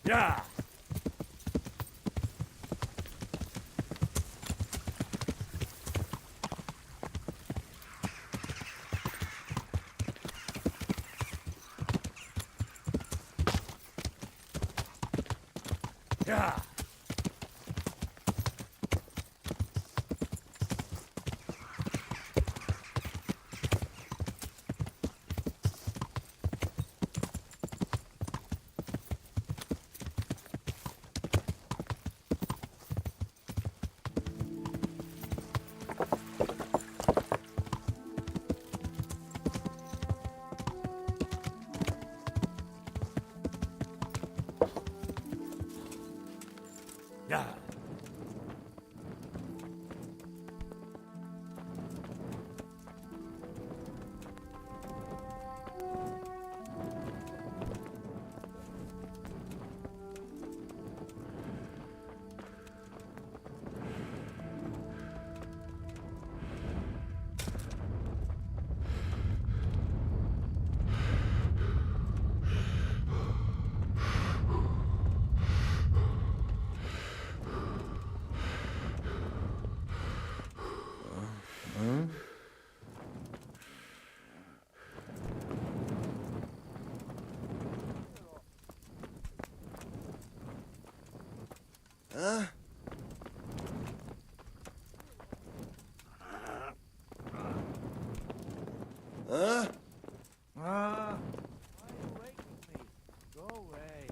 Yeah. Yeah. Yeah. Huh? Huh? Why are you waking me? Go away.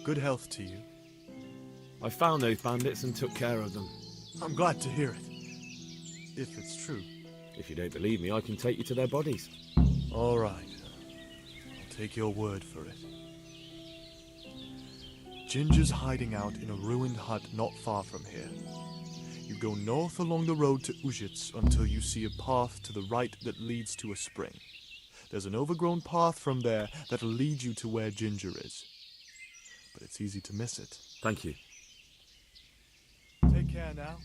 Good health to you. I found those bandits and took care of them. I'm glad to hear it. If it's true. If you don't believe me, I can take you to their bodies. All right. I'll take your word for it. Ginger's hiding out in a ruined hut not far from here. You go north along the road to Ujits until you see a path to the right that leads to a spring. There's an overgrown path from there that'll lead you to where Ginger is. But it's easy to miss it. Thank you. Take care now.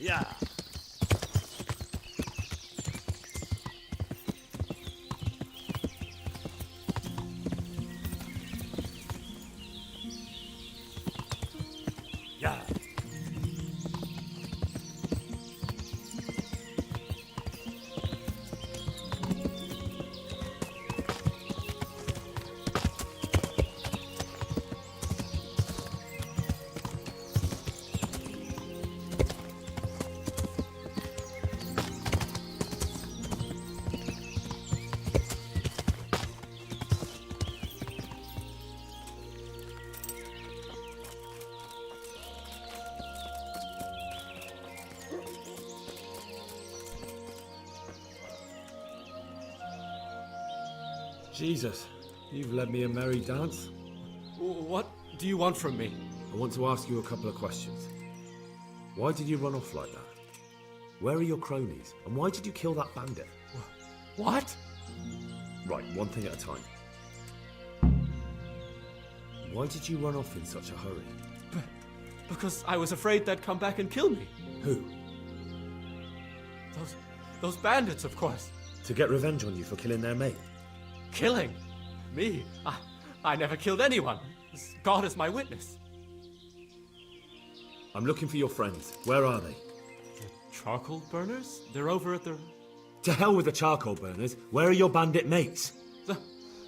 Yeah. Yeah. Jesus, you've led me a merry dance. What do you want from me? I want to ask you a couple of questions. Why did you run off like that? Where are your cronies? And why did you kill that bandit? What? Right, one thing at a time. Why did you run off in such a hurry? Because I was afraid they'd come back and kill me. Who? Those bandits, of course. To get revenge on you for killing their mate? Killing? Me? I never killed anyone. God is my witness. I'm looking for your friends. Where are they? The charcoal burners? They're over at the... To hell with the charcoal burners. Where are your bandit mates?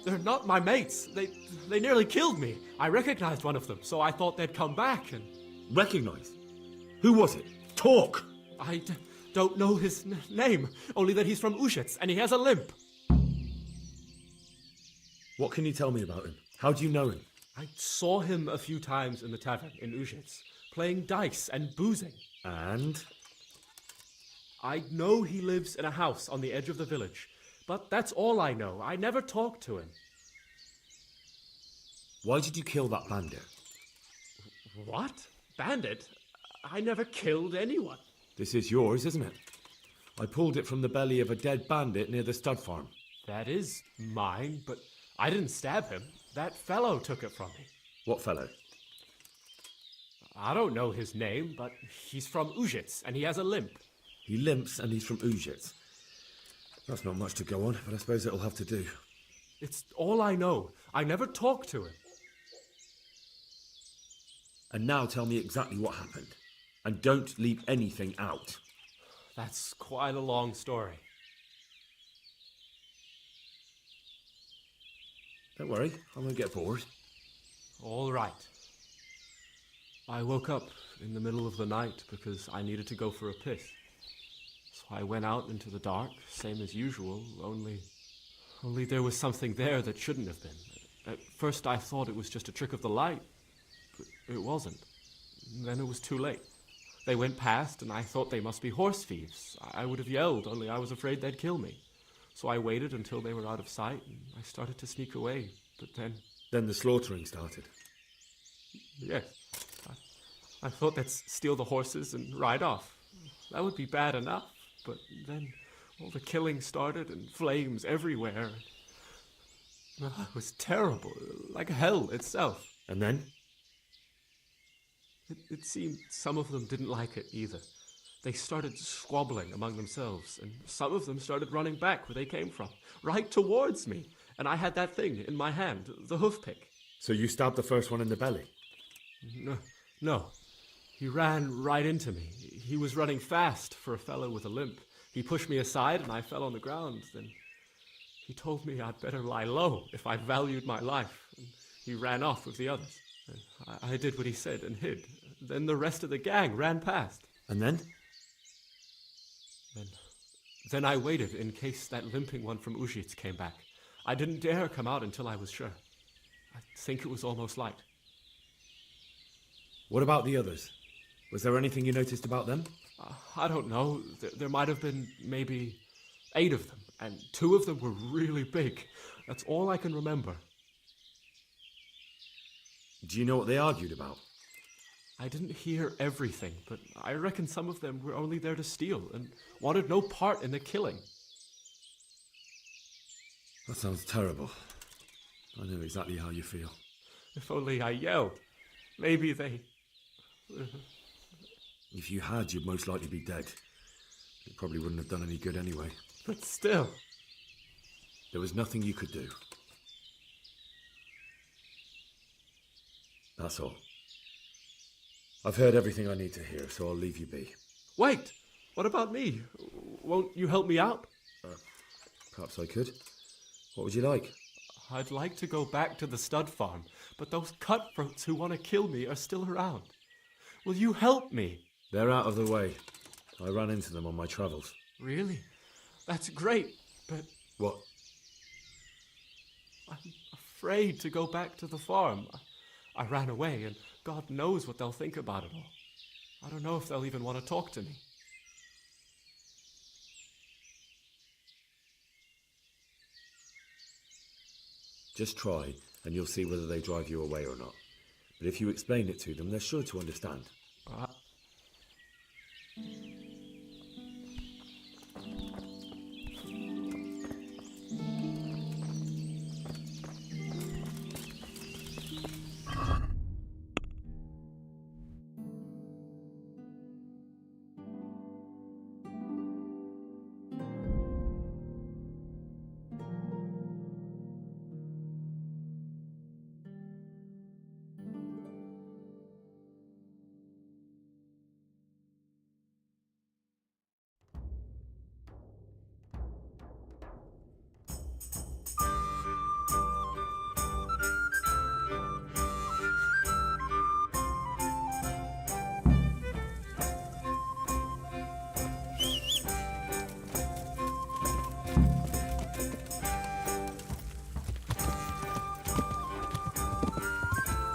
They're not my mates. They nearly killed me. I recognized one of them, so I thought they'd come back and... Recognized? Who was it? Talk! I don't know his name, only that he's from Ushitz and he has a limp. What can you tell me about him? How do you know him? I saw him a few times in the tavern in Ushitz, playing dice and boozing. And? I know he lives in a house on the edge of the village, but that's all I know. I never talked to him. Why did you kill that bandit? What? Bandit? I never killed anyone. This is yours, isn't it? I pulled it from the belly of a dead bandit near the stud farm. That is mine, but I didn't stab him. That fellow took it from me. What fellow? I don't know his name, but he's from Ushitz, and he has a limp. He limps and he's from Ushitz. That's not much to go on, but I suppose it'll have to do. It's all I know. I never talked to him. And now tell me exactly what happened. And don't leave anything out. That's quite a long story. Don't worry, I won't get bored. All right. I woke up in the middle of the night because I needed to go for a piss. So I went out into the dark, same as usual, only there was something there that shouldn't have been. At first I thought it was just a trick of the light, but it wasn't. Then it was too late. They went past and I thought they must be horse thieves. I would have yelled, only I was afraid they'd kill me. So I waited until they were out of sight and I started to sneak away, but then... Then the slaughtering started? Yes. I thought they'd steal the horses and ride off. That would be bad enough, but then all the killing started and flames everywhere. It was terrible, like hell itself. And then? It seemed some of them didn't like it either. They started squabbling among themselves, and some of them started running back where they came from, right towards me. And I had that thing in my hand, the hoof pick. So you stabbed the first one in the belly? No. He ran right into me. He was running fast for a fellow with a limp. He pushed me aside and I fell on the ground. Then he told me I'd better lie low if I valued my life. And he ran off with the others. And I did what he said and hid. Then the rest of the gang ran past. And then? Then I waited in case that limping one from Ushitz came back. I didn't dare come out until I was sure. I think it was almost light. What about the others? Was there anything you noticed about them? I don't know. There might have been maybe 8 of them, and 2 of them were really big. That's all I can remember. Do you know what they argued about? I didn't hear everything, but I reckon some of them were only there to steal and wanted no part in the killing. That sounds terrible. I know exactly how you feel. If only I yelled. Maybe they... If you had, you'd most likely be dead. It probably wouldn't have done any good anyway. But still... There was nothing you could do. That's all. I've heard everything I need to hear, so I'll leave you be. Wait! What about me? Won't you help me out? Perhaps I could. What would you like? I'd like to go back to the stud farm, but those cutthroats who want to kill me are still around. Will you help me? They're out of the way. I ran into them on my travels. Really? That's great, but... What? I'm afraid to go back to the farm. I ran away, and God knows what they'll think about it all. I don't know if they'll even want to talk to me. Just try, and you'll see whether they drive you away or not. But if you explain it to them, they're sure to understand.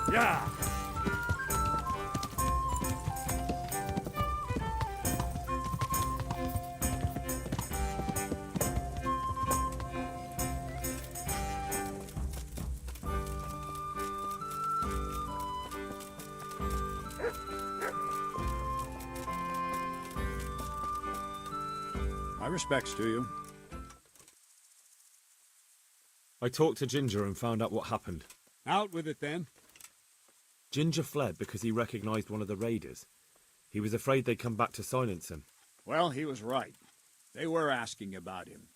Yeah! My respects to you. I talked to Ginger and found out what happened. Out with it, then. Ginger fled because he recognized one of the raiders. He was afraid they'd come back to silence him. Well, he was right. They were asking about him.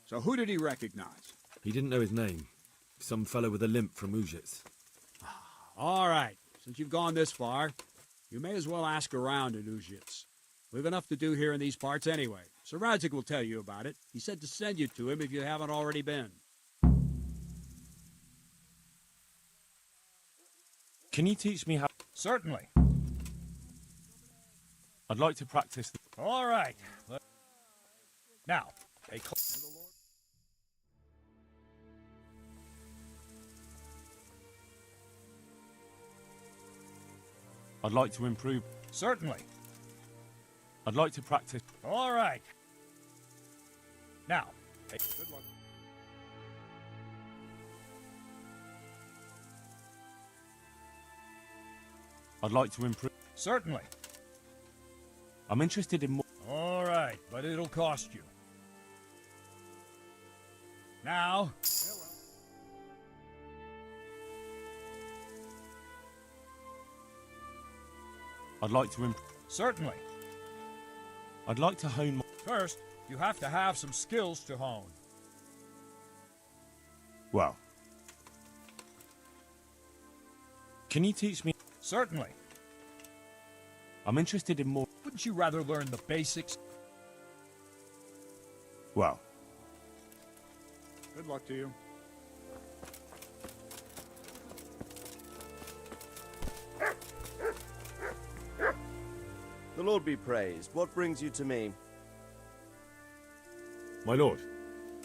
So who did he recognize? He didn't know his name. Some fellow with a limp from Ujits. All right. Since you've gone this far, you may as well ask around in Ujits. We've enough to do here in these parts anyway. Sir Radzik will tell you about it. He said to send you to him if you haven't already been. Can you teach me how... Certainly. I'd like to practice... All right. Now, I'd like to improve... Certainly. I'd like to practice... All right. Now, good luck. I'd like to improve... Certainly. I'm interested in more... All right, but it'll cost you. Now... I'd like to improve... Certainly. I'd like to hone my... First, you have to have some skills to hone. Well... Can you teach me... Certainly. I'm interested in more... Wouldn't you rather learn the basics? Well... Good luck to you. The Lord be praised. What brings you to me? My lord,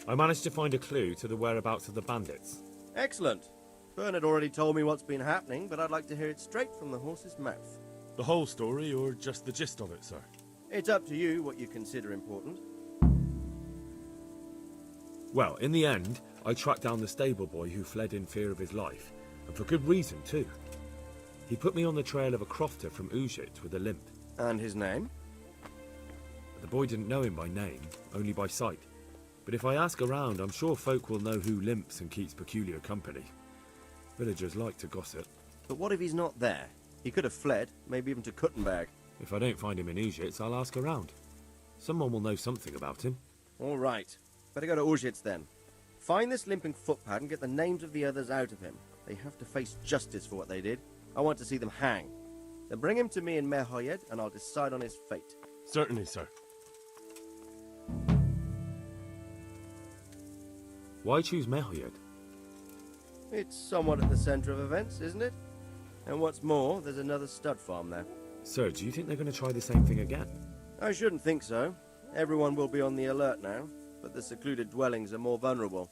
I managed to find a clue to the whereabouts of the bandits. Excellent. Bernard already told me what's been happening, but I'd like to hear it straight from the horse's mouth. The whole story, or just the gist of it, sir? It's up to you what you consider important. Well, in the end, I tracked down the stable boy who fled in fear of his life, and for good reason, too. He put me on the trail of a crofter from Ujit with a limp. And his name? The boy didn't know him by name, only by sight. But if I ask around, I'm sure folk will know who limps and keeps peculiar company. Villagers like to gossip. But what if he's not there? He could have fled, maybe even to Kuttenberg. If I don't find him in Ujits, I'll ask around. Someone will know something about him. All right. Better go to Ujits then. Find this limping footpad and get the names of the others out of him. They have to face justice for what they did. I want to see them hang. Then bring him to me in Mehoyed and I'll decide on his fate. Certainly, sir. Why choose Mehoyed? It's somewhat at the centre of events, isn't it? And what's more, there's another stud farm there. Sir, do you think they're going to try the same thing again? I shouldn't think so. Everyone will be on the alert now, but the secluded dwellings are more vulnerable.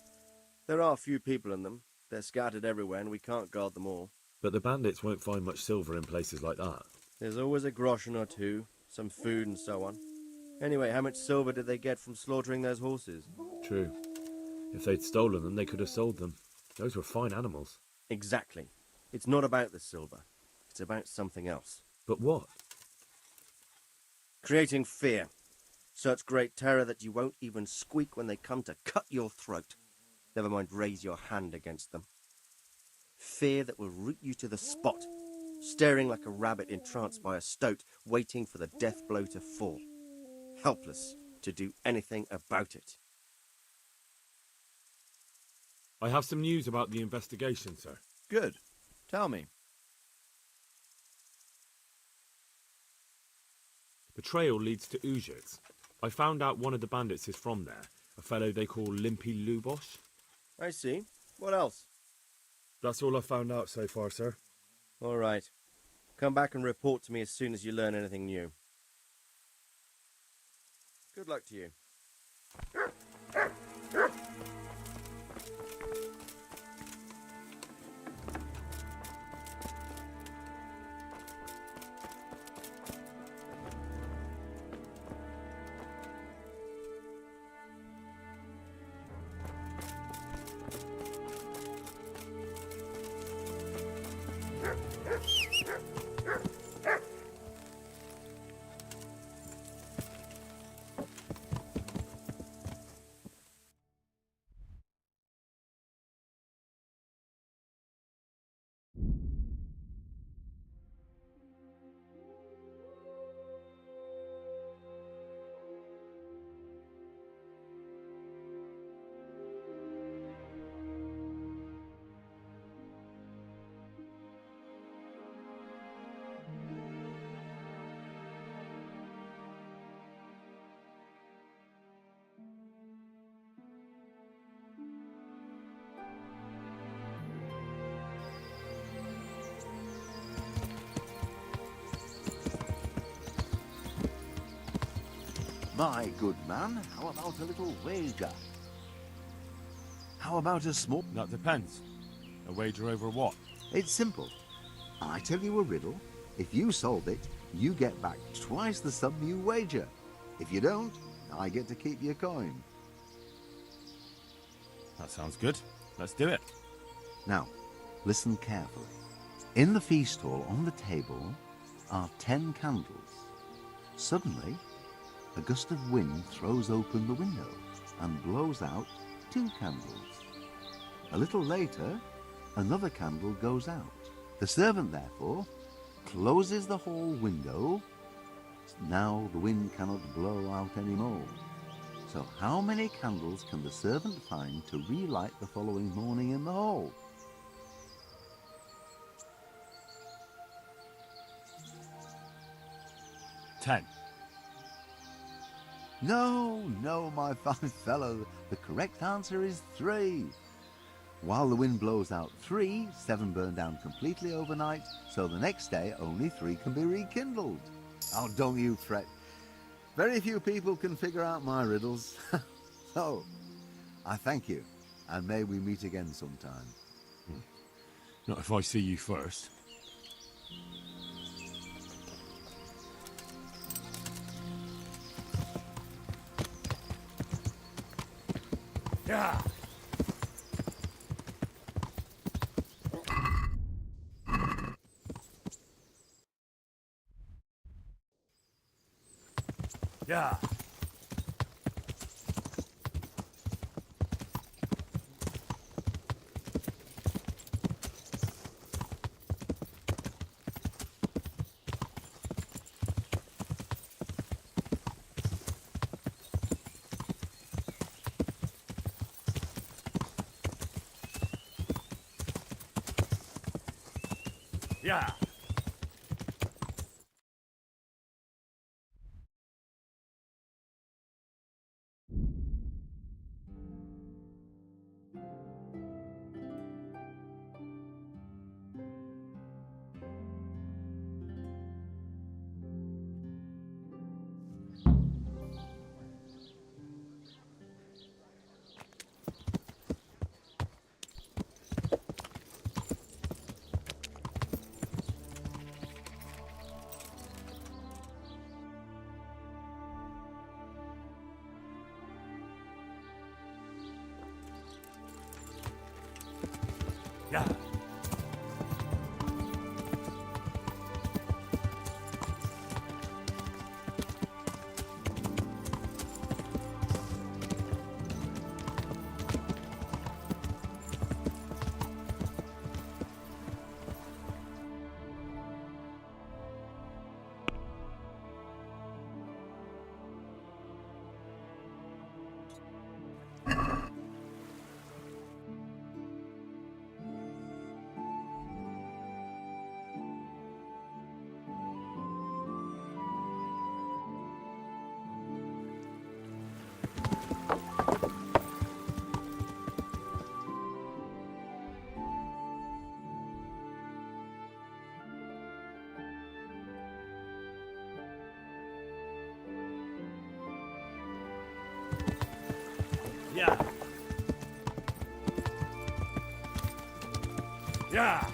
There are few people in them. They're scattered everywhere and we can't guard them all. But the bandits won't find much silver in places like that. There's always a groschen or two, some food and so on. Anyway, how much silver did they get from slaughtering those horses? True. If they'd stolen them, they could have sold them. Those were fine animals. Exactly. It's not about the silver. It's about something else. But what? Creating fear. Such great terror that you won't even squeak when they come to cut your throat. Never mind raise your hand against them. Fear that will root you to the spot, staring like a rabbit entranced by a stoat, waiting for the death blow to fall. Helpless to do anything about it. I have some news about the investigation, sir. Good. Tell me. The trail leads to Ujits. I found out one of the bandits is from there, a fellow they call Limpy Lubosh. I see. What else? That's all I've found out so far, sir. All right. Come back and report to me as soon as you learn anything new. Good luck to you. My good man, how about a little wager? How about a small... That depends. A wager over what? It's simple. I tell you a riddle. If you solve it, you get back twice the sum you wager. If you don't, I get to keep your coin. That sounds good. Let's do it. Now, listen carefully. In the feast hall on the table are 10 candles. Suddenly, a gust of wind throws open the window and blows out 2 candles. A little later, another candle goes out. The servant, therefore, closes the hall window. Now the wind cannot blow out any more. So how many candles can the servant find to relight the following morning in the hall? $10. No, my fine fellow. The correct answer is 3. While the wind blows out 3, 7 burn down completely overnight, so the next day only 3 can be rekindled. Oh, don't you fret. Very few people can figure out my riddles. So, I thank you, and may we meet again sometime. Not if I see you first. Yeah. Yeah. Yeah. Yeah. Yeah. Yeah.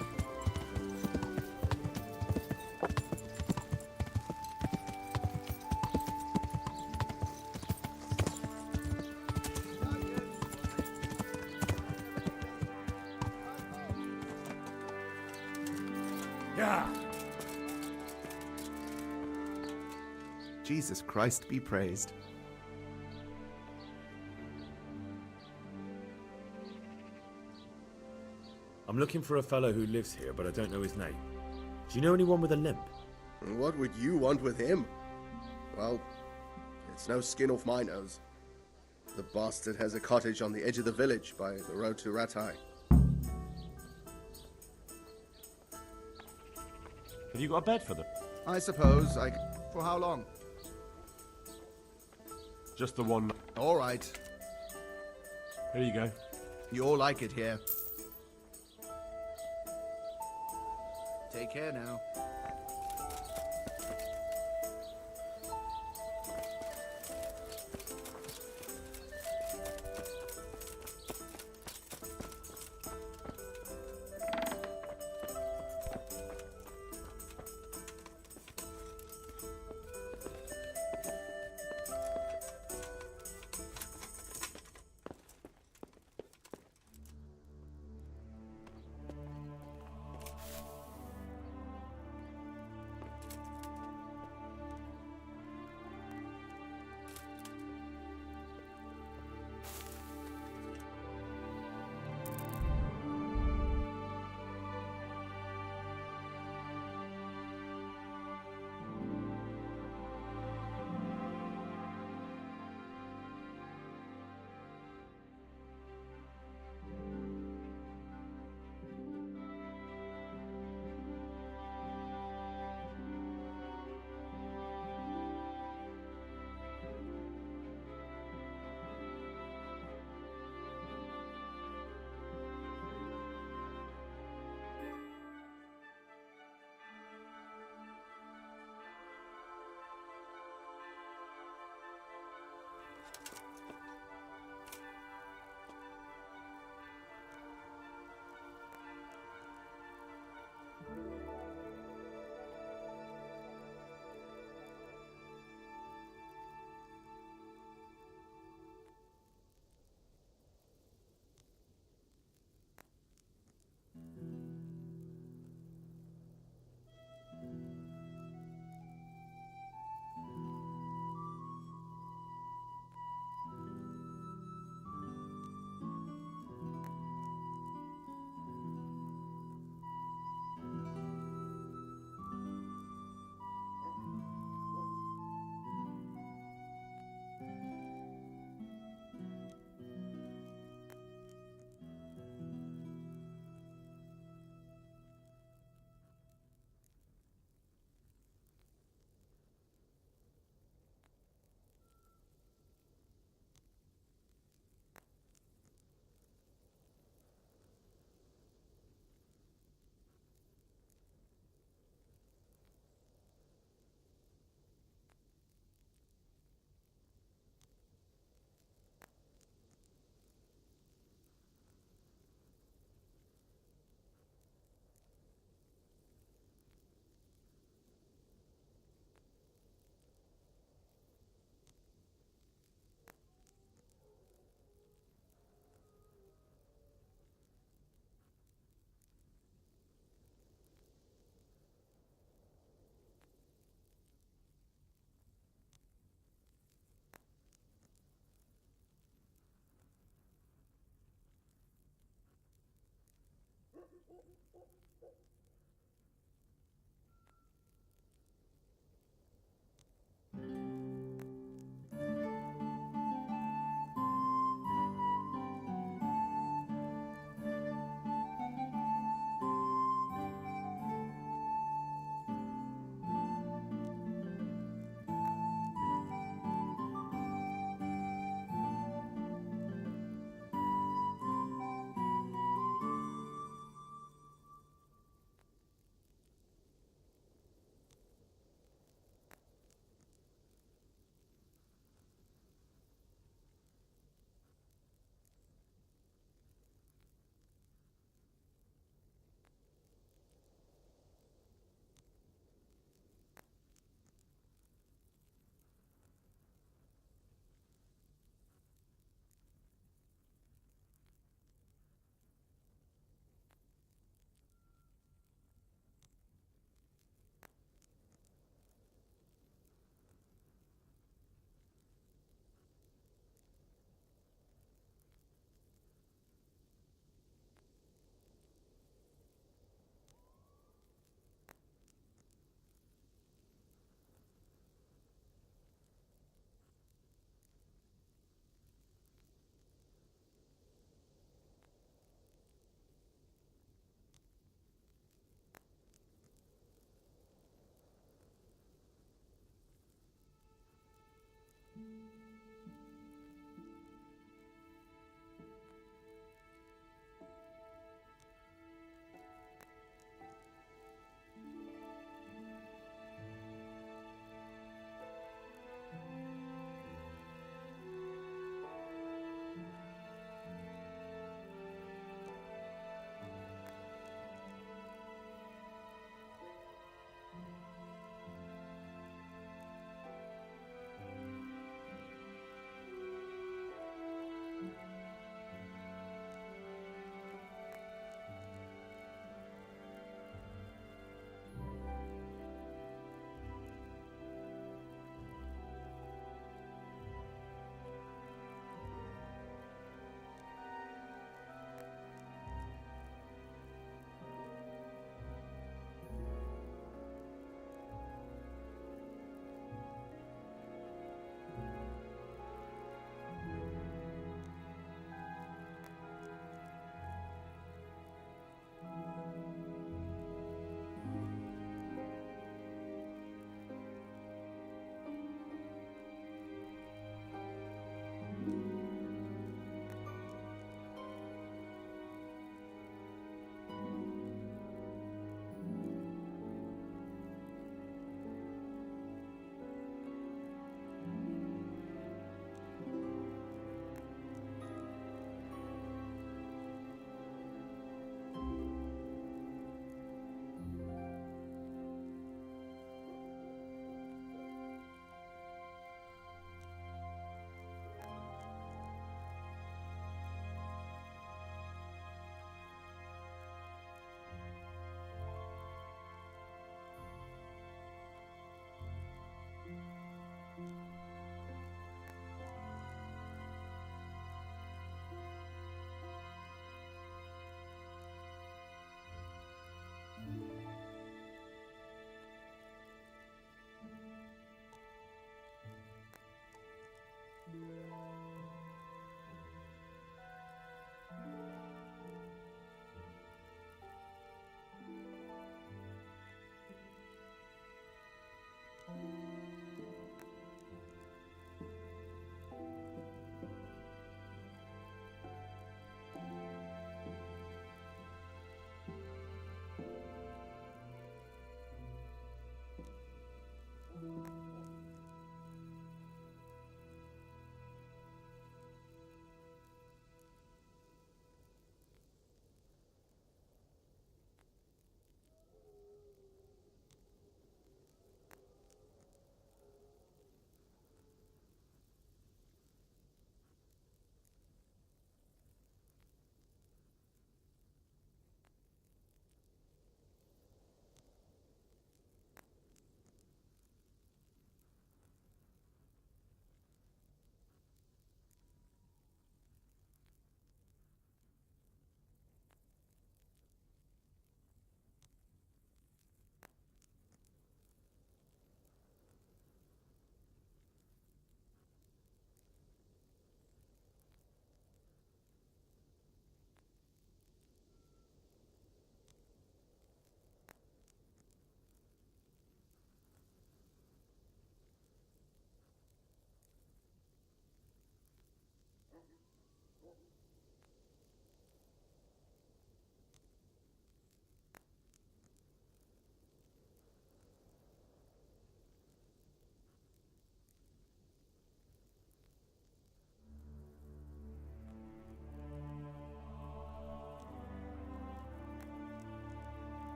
Yeah. Jesus Christ be praised. I'm looking for a fellow who lives here, but I don't know his name. Do you know anyone with a limp? What would you want with him? Well, it's no skin off my nose. The bastard has a cottage on the edge of the village by the road to Ratai. Have you got a bed for them? I suppose For how long? Just the one. All right. Here you go. You'll like it here. Take care now.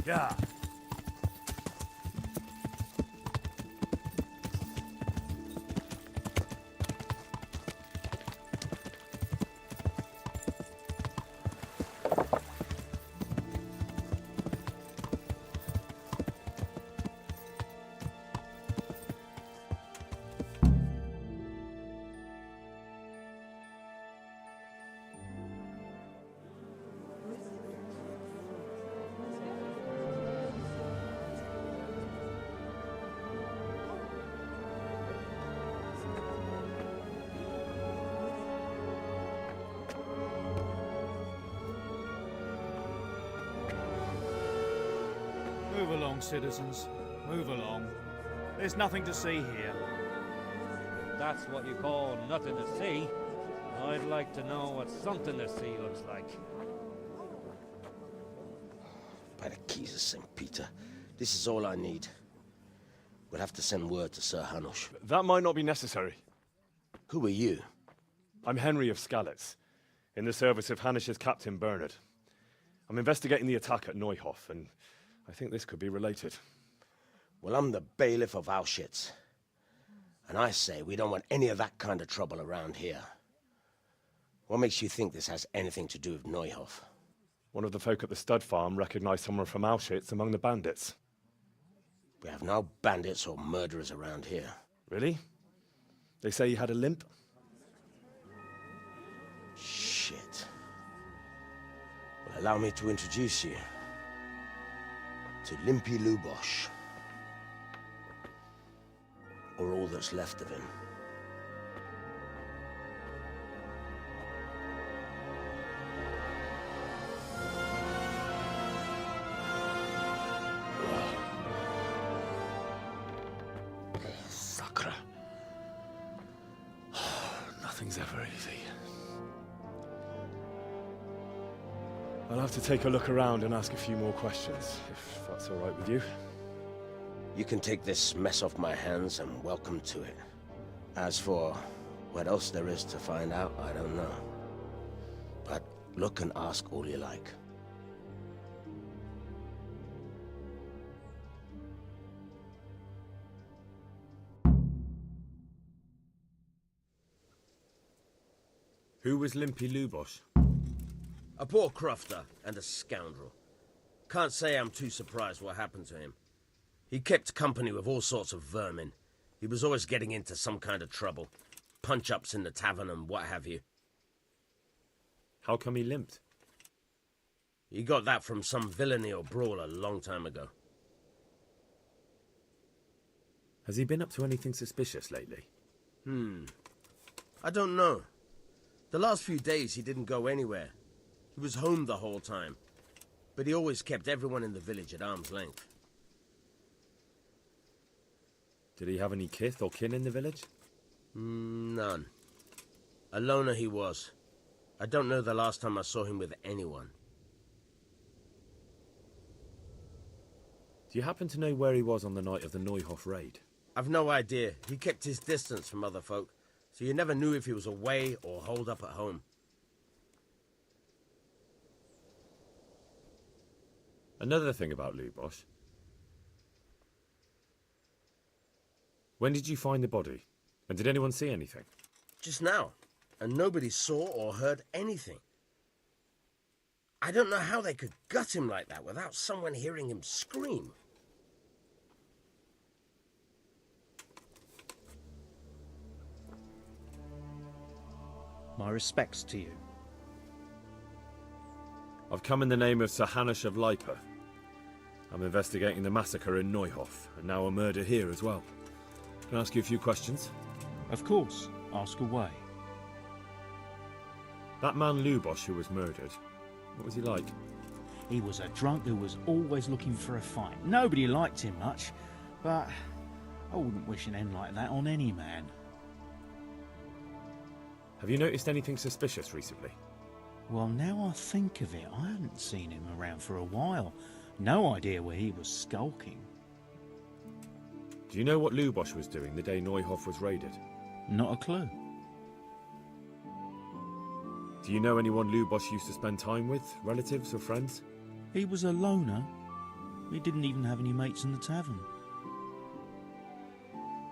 Yeah. Move along, citizens. Move along. There's nothing to see here. That's what you call nothing to see. I'd like to know what something to see looks like. By the keys of St. Peter, this is all I need. We'll have to send word to Sir Hanush. That might not be necessary. Who are you? I'm Henry of Skalitz, in the service of Hanush's Captain Bernard. I'm investigating the attack at Neuhof, and I think this could be related. Well, I'm the bailiff of Auschwitz. And I say we don't want any of that kind of trouble around here. What makes you think this has anything to do with Neuhof? One of the folk at the stud farm recognized someone from Auschwitz among the bandits. We have no bandits or murderers around here. Really? They say he had a limp? Shit. Well, allow me to introduce you to Limpy Lubosh. Or all that's left of him. Sakra. Nothing's ever easy. I'll have to take a look around and ask a few more questions, if that's all right with you. You can take this mess off my hands and welcome to it. As for what else there is to find out, I don't know. But look and ask all you like. Who was Limpy Lubosh? A poor crofter and a scoundrel. Can't say I'm too surprised what happened to him. He kept company with all sorts of vermin. He was always getting into some kind of trouble. Punch-ups in the tavern and what have you. How come he limped? He got that from some villainy or brawl a long time ago. Has he been up to anything suspicious lately? I don't know. The last few days he didn't go anywhere. He was home the whole time. But he always kept everyone in the village at arm's length. Did he have any kith or kin in the village? None. A loner he was. I don't know the last time I saw him with anyone. Do you happen to know where he was on the night of the Neuhof raid? I've no idea. He kept his distance from other folk, so you never knew if he was away or holed up at home. Another thing about Lubosh. When did you find the body? And did anyone see anything? Just now. And nobody saw or heard anything. I don't know how they could gut him like that without someone hearing him scream. My respects to you. I've come in the name of Sir Hanush of Lipa. I'm investigating the massacre in Neuhof, and now a murder here as well. Can I ask you a few questions? Of course. Ask away. That man Lubosh who was murdered, what was he like? He was a drunk who was always looking for a fight. Nobody liked him much, but I wouldn't wish an end like that on any man. Have you noticed anything suspicious recently? Well, now I think of it, I hadn't seen him around for a while. No idea where he was skulking. Do you know what Lubosh was doing the day Neuhof was raided? Not a clue. Do you know anyone Lubosh used to spend time with? Relatives or friends? He was a loner. We didn't even have any mates in the tavern.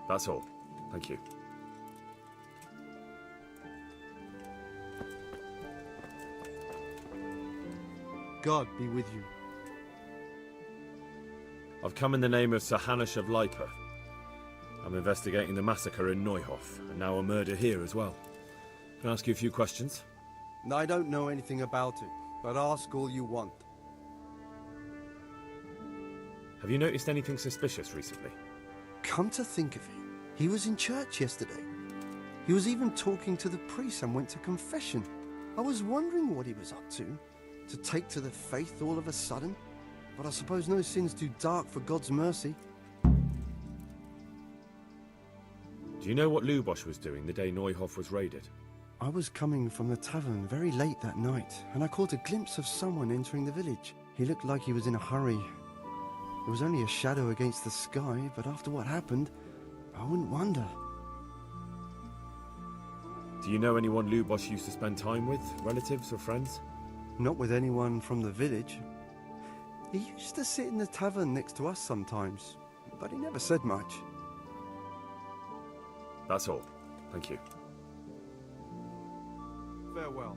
That's all. Thank you. God be with you. I've come in the name of Sir Hanush of Lipa. I'm investigating the massacre in Neuhof, and now a murder here as well. Can I ask you a few questions? I don't know anything about it, but ask all you want. Have you noticed anything suspicious recently? Come to think of it, he was in church yesterday. He was even talking to the priest and went to confession. I was wondering what he was up to take to the faith all of a sudden. But I suppose no sin's too dark for God's mercy. Do you know what Lubosh was doing the day Neuhof was raided? I was coming from the tavern very late that night, and I caught a glimpse of someone entering the village. He looked like he was in a hurry. It was only a shadow against the sky, but after what happened, I wouldn't wonder. Do you know anyone Lubosh used to spend time with? Relatives or friends? Not with anyone from the village. He used to sit in the tavern next to us sometimes, but he never said much. That's all. Thank you. Farewell.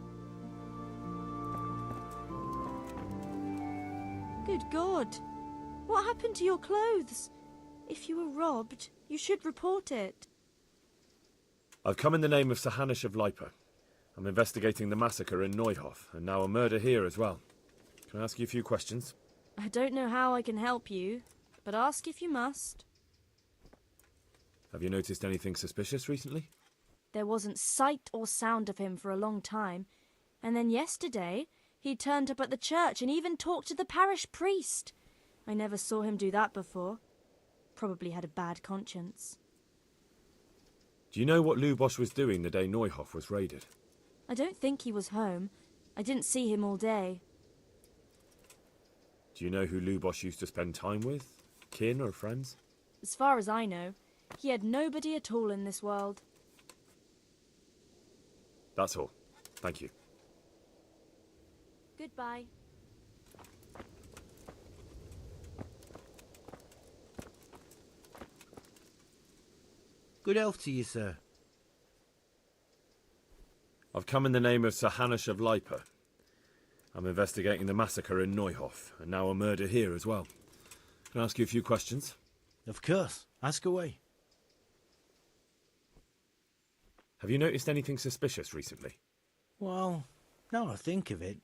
Good God! What happened to your clothes? If you were robbed, you should report it. I've come in the name of Sir Hanush of Lipa. I'm investigating the massacre in Neuhof, and now a murder here as well. Can I ask you a few questions? I don't know how I can help you, but ask if you must. Have you noticed anything suspicious recently? There wasn't sight or sound of him for a long time, and then yesterday he turned up at the church and even talked to the parish priest. I never saw him do that before. Probably had a bad conscience. Do you know what Lubosh was doing the day Neuhof was raided? I don't think he was home. I didn't see him all day. Do you know who Lubosh used to spend time with? Kin or friends? As far as I know, he had nobody at all in this world. That's all. Thank you. Goodbye. Good health to you, sir. I've come in the name of Sir Hanush of Lipa. I'm investigating the massacre in Neuhof, and now a murder here as well. Can I ask you a few questions? Of course. Ask away. Have you noticed anything suspicious recently? Well, now I think of it,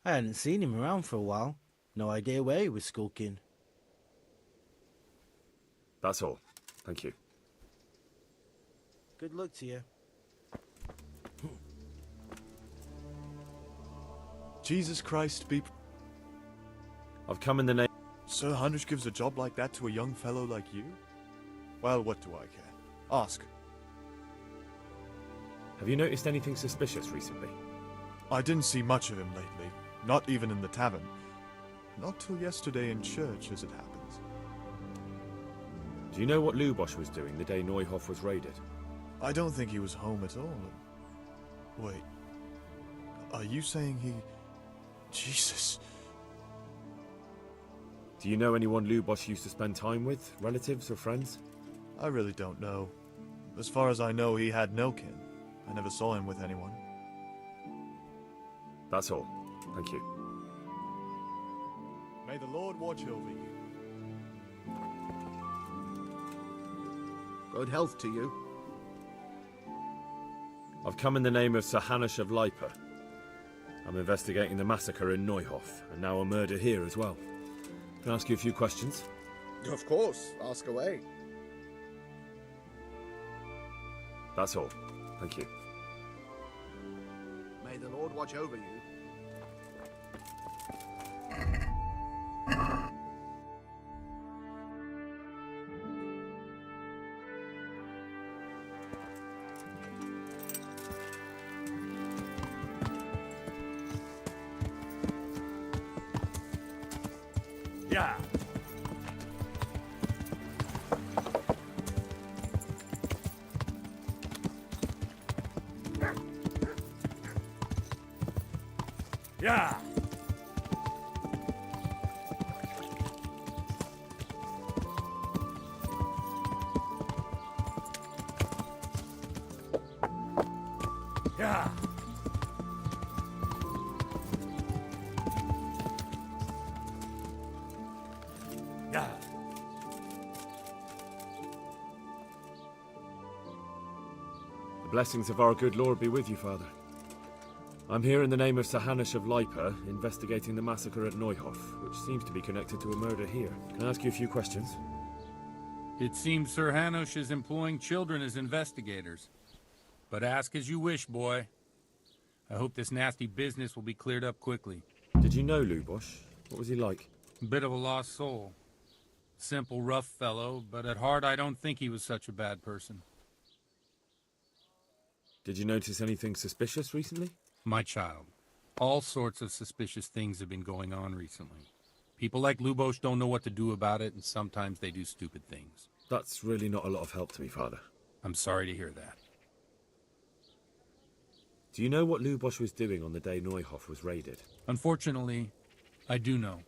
I hadn't seen him around for a while. No idea where he was skulking. That's all. Thank you. Good luck to you. Jesus Christ be... I've come in the name... Sir Hanush gives a job like that to a young fellow like you? Well, what do I care? Ask. Have you noticed anything suspicious recently? I didn't see much of him lately. Not even in the tavern. Not till yesterday in church, as it happens. Do you know what Lubosh was doing the day Neuhof was raided? I don't think he was home at all. Wait. Are you saying he... Jesus. Do you know anyone Lubosh used to spend time with? Relatives or friends? I really don't know. As far as I know, he had no kin. I never saw him with anyone. That's all. Thank you. May the Lord watch over you. Good health to you. I've come in the name of Sir Hanush of Lipa. I'm investigating the massacre in Neuhof, and now a murder here as well. Can I ask you a few questions? Of course. Ask away. That's all. Thank you. May the Lord watch over you. Yeah. Yeah. Yeah. Yeah. The blessings of our good Lord be with you, Father. I'm here in the name of Sir Hanush of Lipa, investigating the massacre at Neuhof, which seems to be connected to a murder here. Can I ask you a few questions? It seems Sir Hanush is employing children as investigators. But ask as you wish, boy. I hope this nasty business will be cleared up quickly. Did you know Lubosh? What was he like? Bit of a lost soul. Simple, rough fellow, but at heart I don't think he was such a bad person. Did you notice anything suspicious recently? My child, all sorts of suspicious things have been going on recently. People like Lubosh don't know what to do about it, and sometimes they do stupid things. That's really not a lot of help to me, Father. I'm sorry to hear that. Do you know what Lubosh was doing on the day Neuhof was raided? Unfortunately, I do know.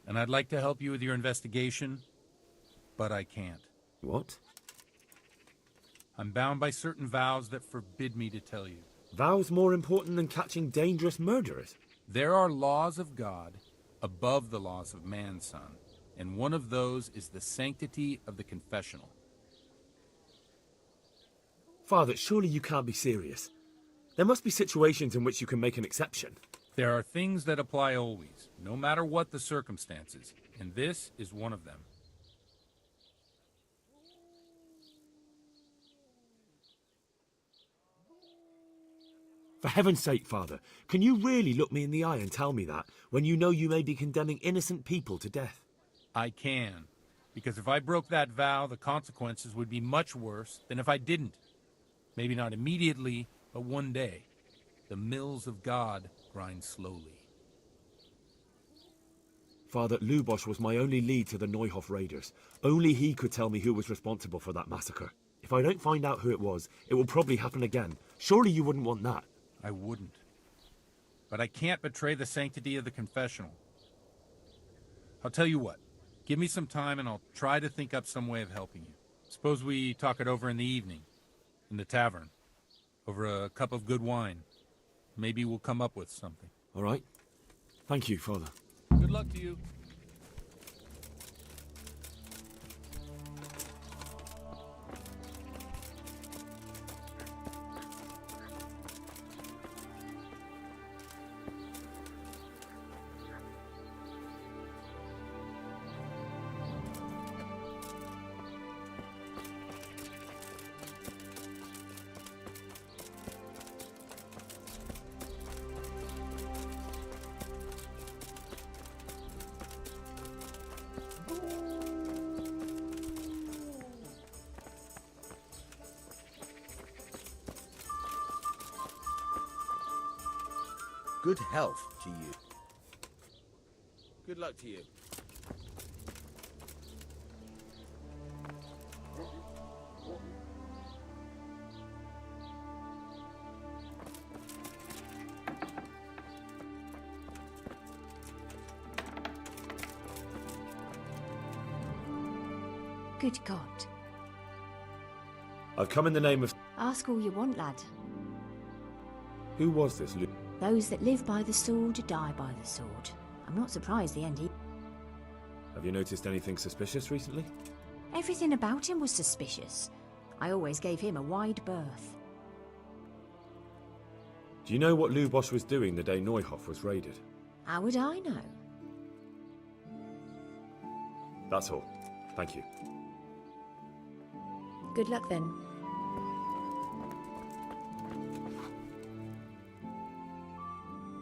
And I'd like to help you with your investigation, but I can't. What? I'm bound by certain vows that forbid me to tell you. Vows more important than catching dangerous murderers? There are laws of God above the laws of man, son. And one of those is the sanctity of the confessional. Father, surely you can't be serious. There must be situations in which you can make an exception. There are things that apply always, no matter what the circumstances, and this is one of them. For heaven's sake, Father, can you really look me in the eye and tell me that, when you know you may be condemning innocent people to death? I can, because if I broke that vow, the consequences would be much worse than if I didn't. Maybe not immediately, but one day. The mills of God grind slowly. Father, Lubosh was my only lead to the Neuhof raiders. Only he could tell me who was responsible for that massacre. If I don't find out who it was, it will probably happen again. Surely you wouldn't want that. I wouldn't. But I can't betray the sanctity of the confessional. I'll tell you what. Give me some time and I'll try to think up some way of helping you. Suppose we talk it over in the evening, in the tavern, over a cup of good wine. Maybe we'll come up with something. All right. Thank you, Father. Good luck to you. Good health to you. Good luck to you. Good God. I've come in the name of... Ask all you want, lad. Who was this, Luke? Those that live by the sword die by the sword. I'm not surprised the end he... Have you noticed anything suspicious recently? Everything about him was suspicious. I always gave him a wide berth. Do you know what Lubosh was doing the day Neuhof was raided? How would I know? That's all. Thank you. Good luck then.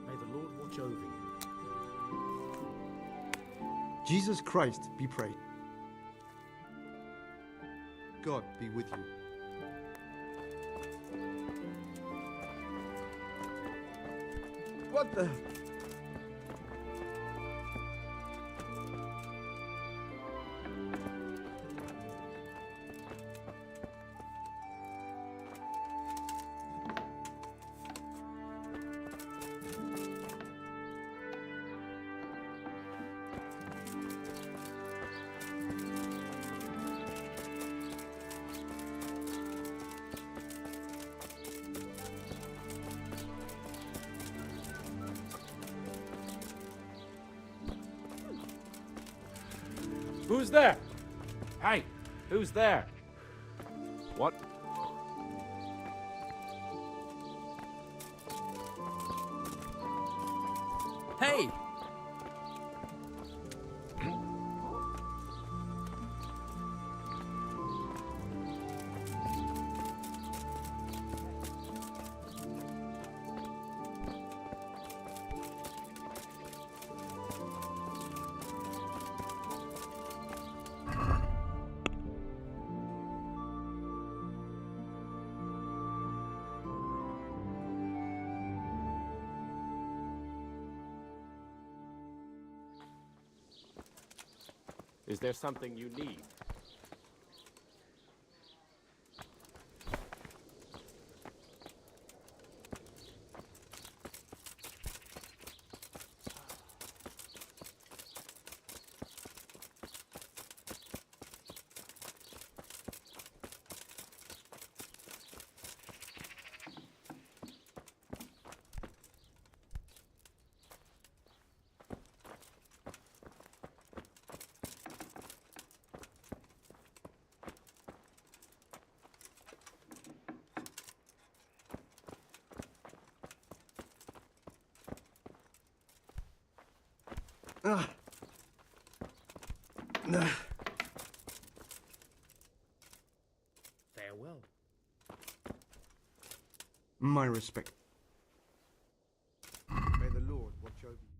May the Lord watch over you. Jesus Christ be praised. God be with you. What the... Who's there? Hey, who's there? What? Hey! Is there something you need? Farewell. My respect. May the Lord watch over you.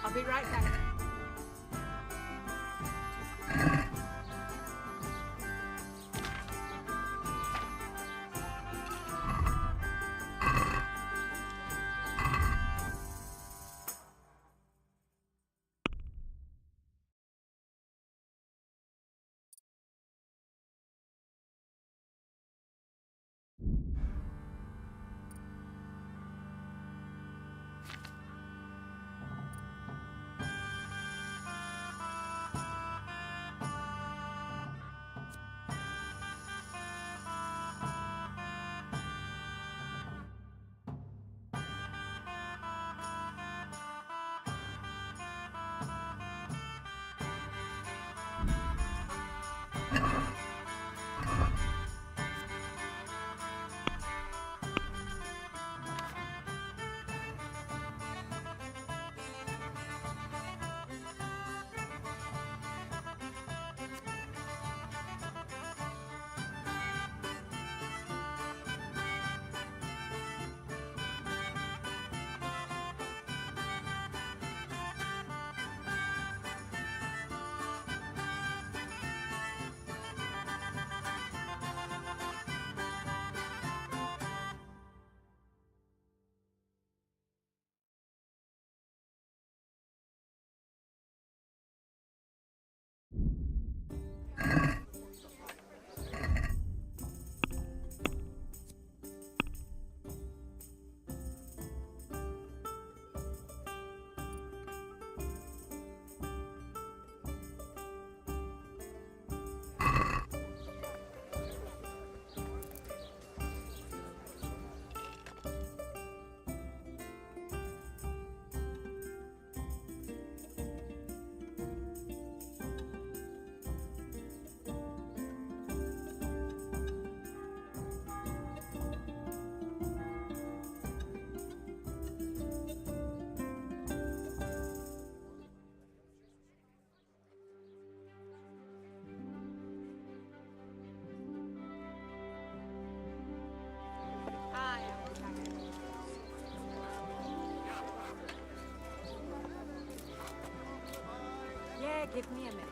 I'll be right back. Give me a minute.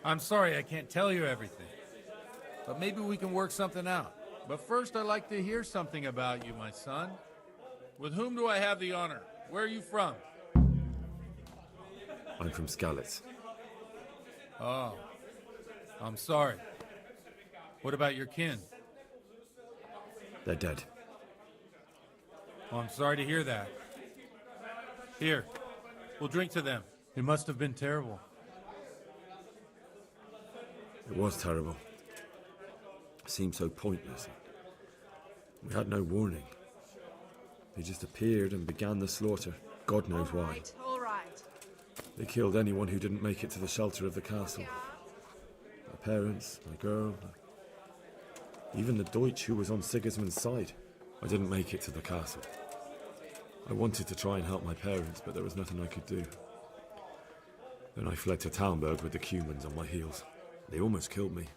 I'm sorry I can't tell you everything, but maybe we can work something out. But first, I'd like to hear something about you, my son. With whom do I have the honor? Where are you from? I'm from Skalitz. Oh, I'm sorry. What about your kin? They're dead. Oh, I'm sorry to hear that. Here, we'll drink to them. It must have been terrible. It was terrible. It seemed so pointless. We had no warning. They just appeared and began the slaughter. God knows why. All right. They killed anyone who didn't make it to the shelter of the castle. My parents, my girl, even the Deutsch who was on Sigismund's side. I didn't make it to the castle. I wanted to try and help my parents, but there was nothing I could do. Then I fled to Talmberg with the Cumans on my heels. They almost killed me.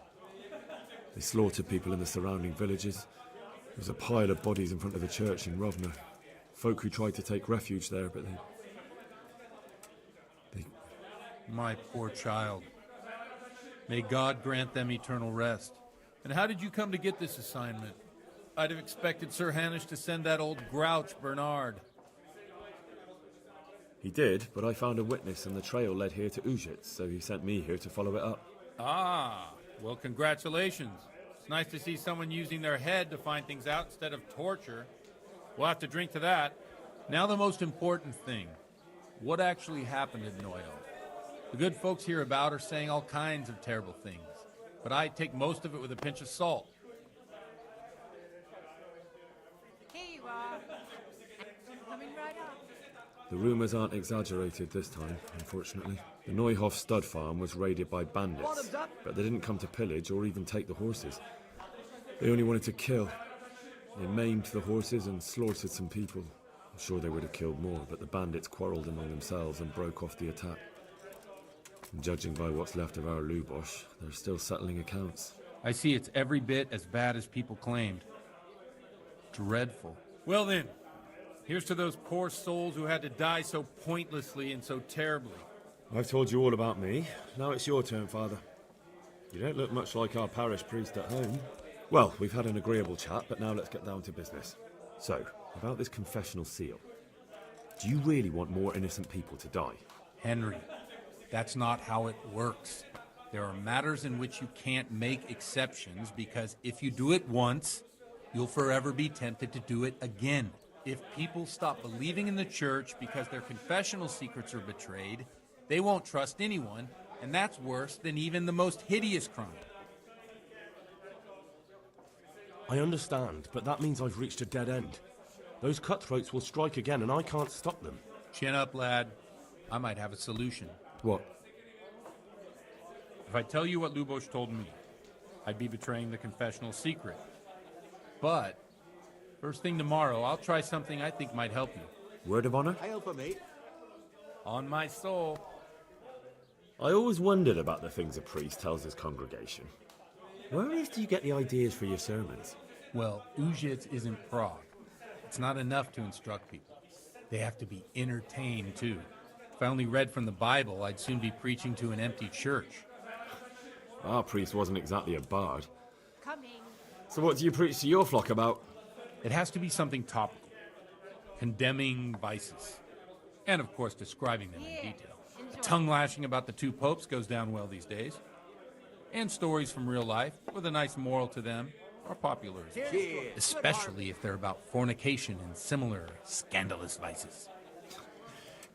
They slaughtered people in the surrounding villages. There was a pile of bodies in front of the church in Rovna. Folk who tried to take refuge there, but they... My poor child. May God grant them eternal rest. And how did you come to get this assignment? I'd have expected Sir Hanish to send that old grouch, Bernard. He did, but I found a witness and the trail led here to Ujits, so he sent me here to follow it up. Ah, well, congratulations. It's nice to see someone using their head to find things out instead of torture. We'll have to drink to that. Now the most important thing. What actually happened in Neuhof? The good folks hereabout are saying all kinds of terrible things, but I take most of it with a pinch of salt. Here you are. Coming right up. The rumours aren't exaggerated this time, unfortunately. The Neuhof stud farm was raided by bandits, but they didn't come to pillage or even take the horses. They only wanted to kill. They maimed the horses and slaughtered some people. I'm sure they would have killed more, but the bandits quarrelled among themselves and broke off the attack. And judging by what's left of our Lubosh, they're still settling accounts. I see it's every bit as bad as people claimed. Dreadful. Well then, here's to those poor souls who had to die so pointlessly and so terribly. I've told you all about me. Now it's your turn, Father. You don't look much like our parish priest at home. Well, we've had an agreeable chat, but now let's get down to business. So, about this confessional seal. Do you really want more innocent people to die? Henry, that's not how it works. There are matters in which you can't make exceptions because if you do it once, you'll forever be tempted to do it again. If people stop believing in the church because their confessional secrets are betrayed, they won't trust anyone, and that's worse than even the most hideous crime. I understand, but that means I've reached a dead end. Those cutthroats will strike again, and I can't stop them. Chin up, lad. I might have a solution. What? If I tell you what Lubosh told me, I'd be betraying the confessional secret. But, first thing tomorrow, I'll try something I think might help you. Word of honor? Hail for me. On my soul. I always wondered about the things a priest tells his congregation. Where on earth do you get the ideas for your sermons? Well, Ujits isn't Prague. It's not enough to instruct people. They have to be entertained, too. If I only read from the Bible, I'd soon be preaching to an empty church. Our priest wasn't exactly a bard. Coming. So what do you preach to your flock about? It has to be something topical. Condemning vices. And, of course, describing them in detail. A tongue-lashing about the two popes goes down well these days. And stories from real life, with a nice moral to them, are popular as well. Especially if they're about fornication and similar scandalous vices.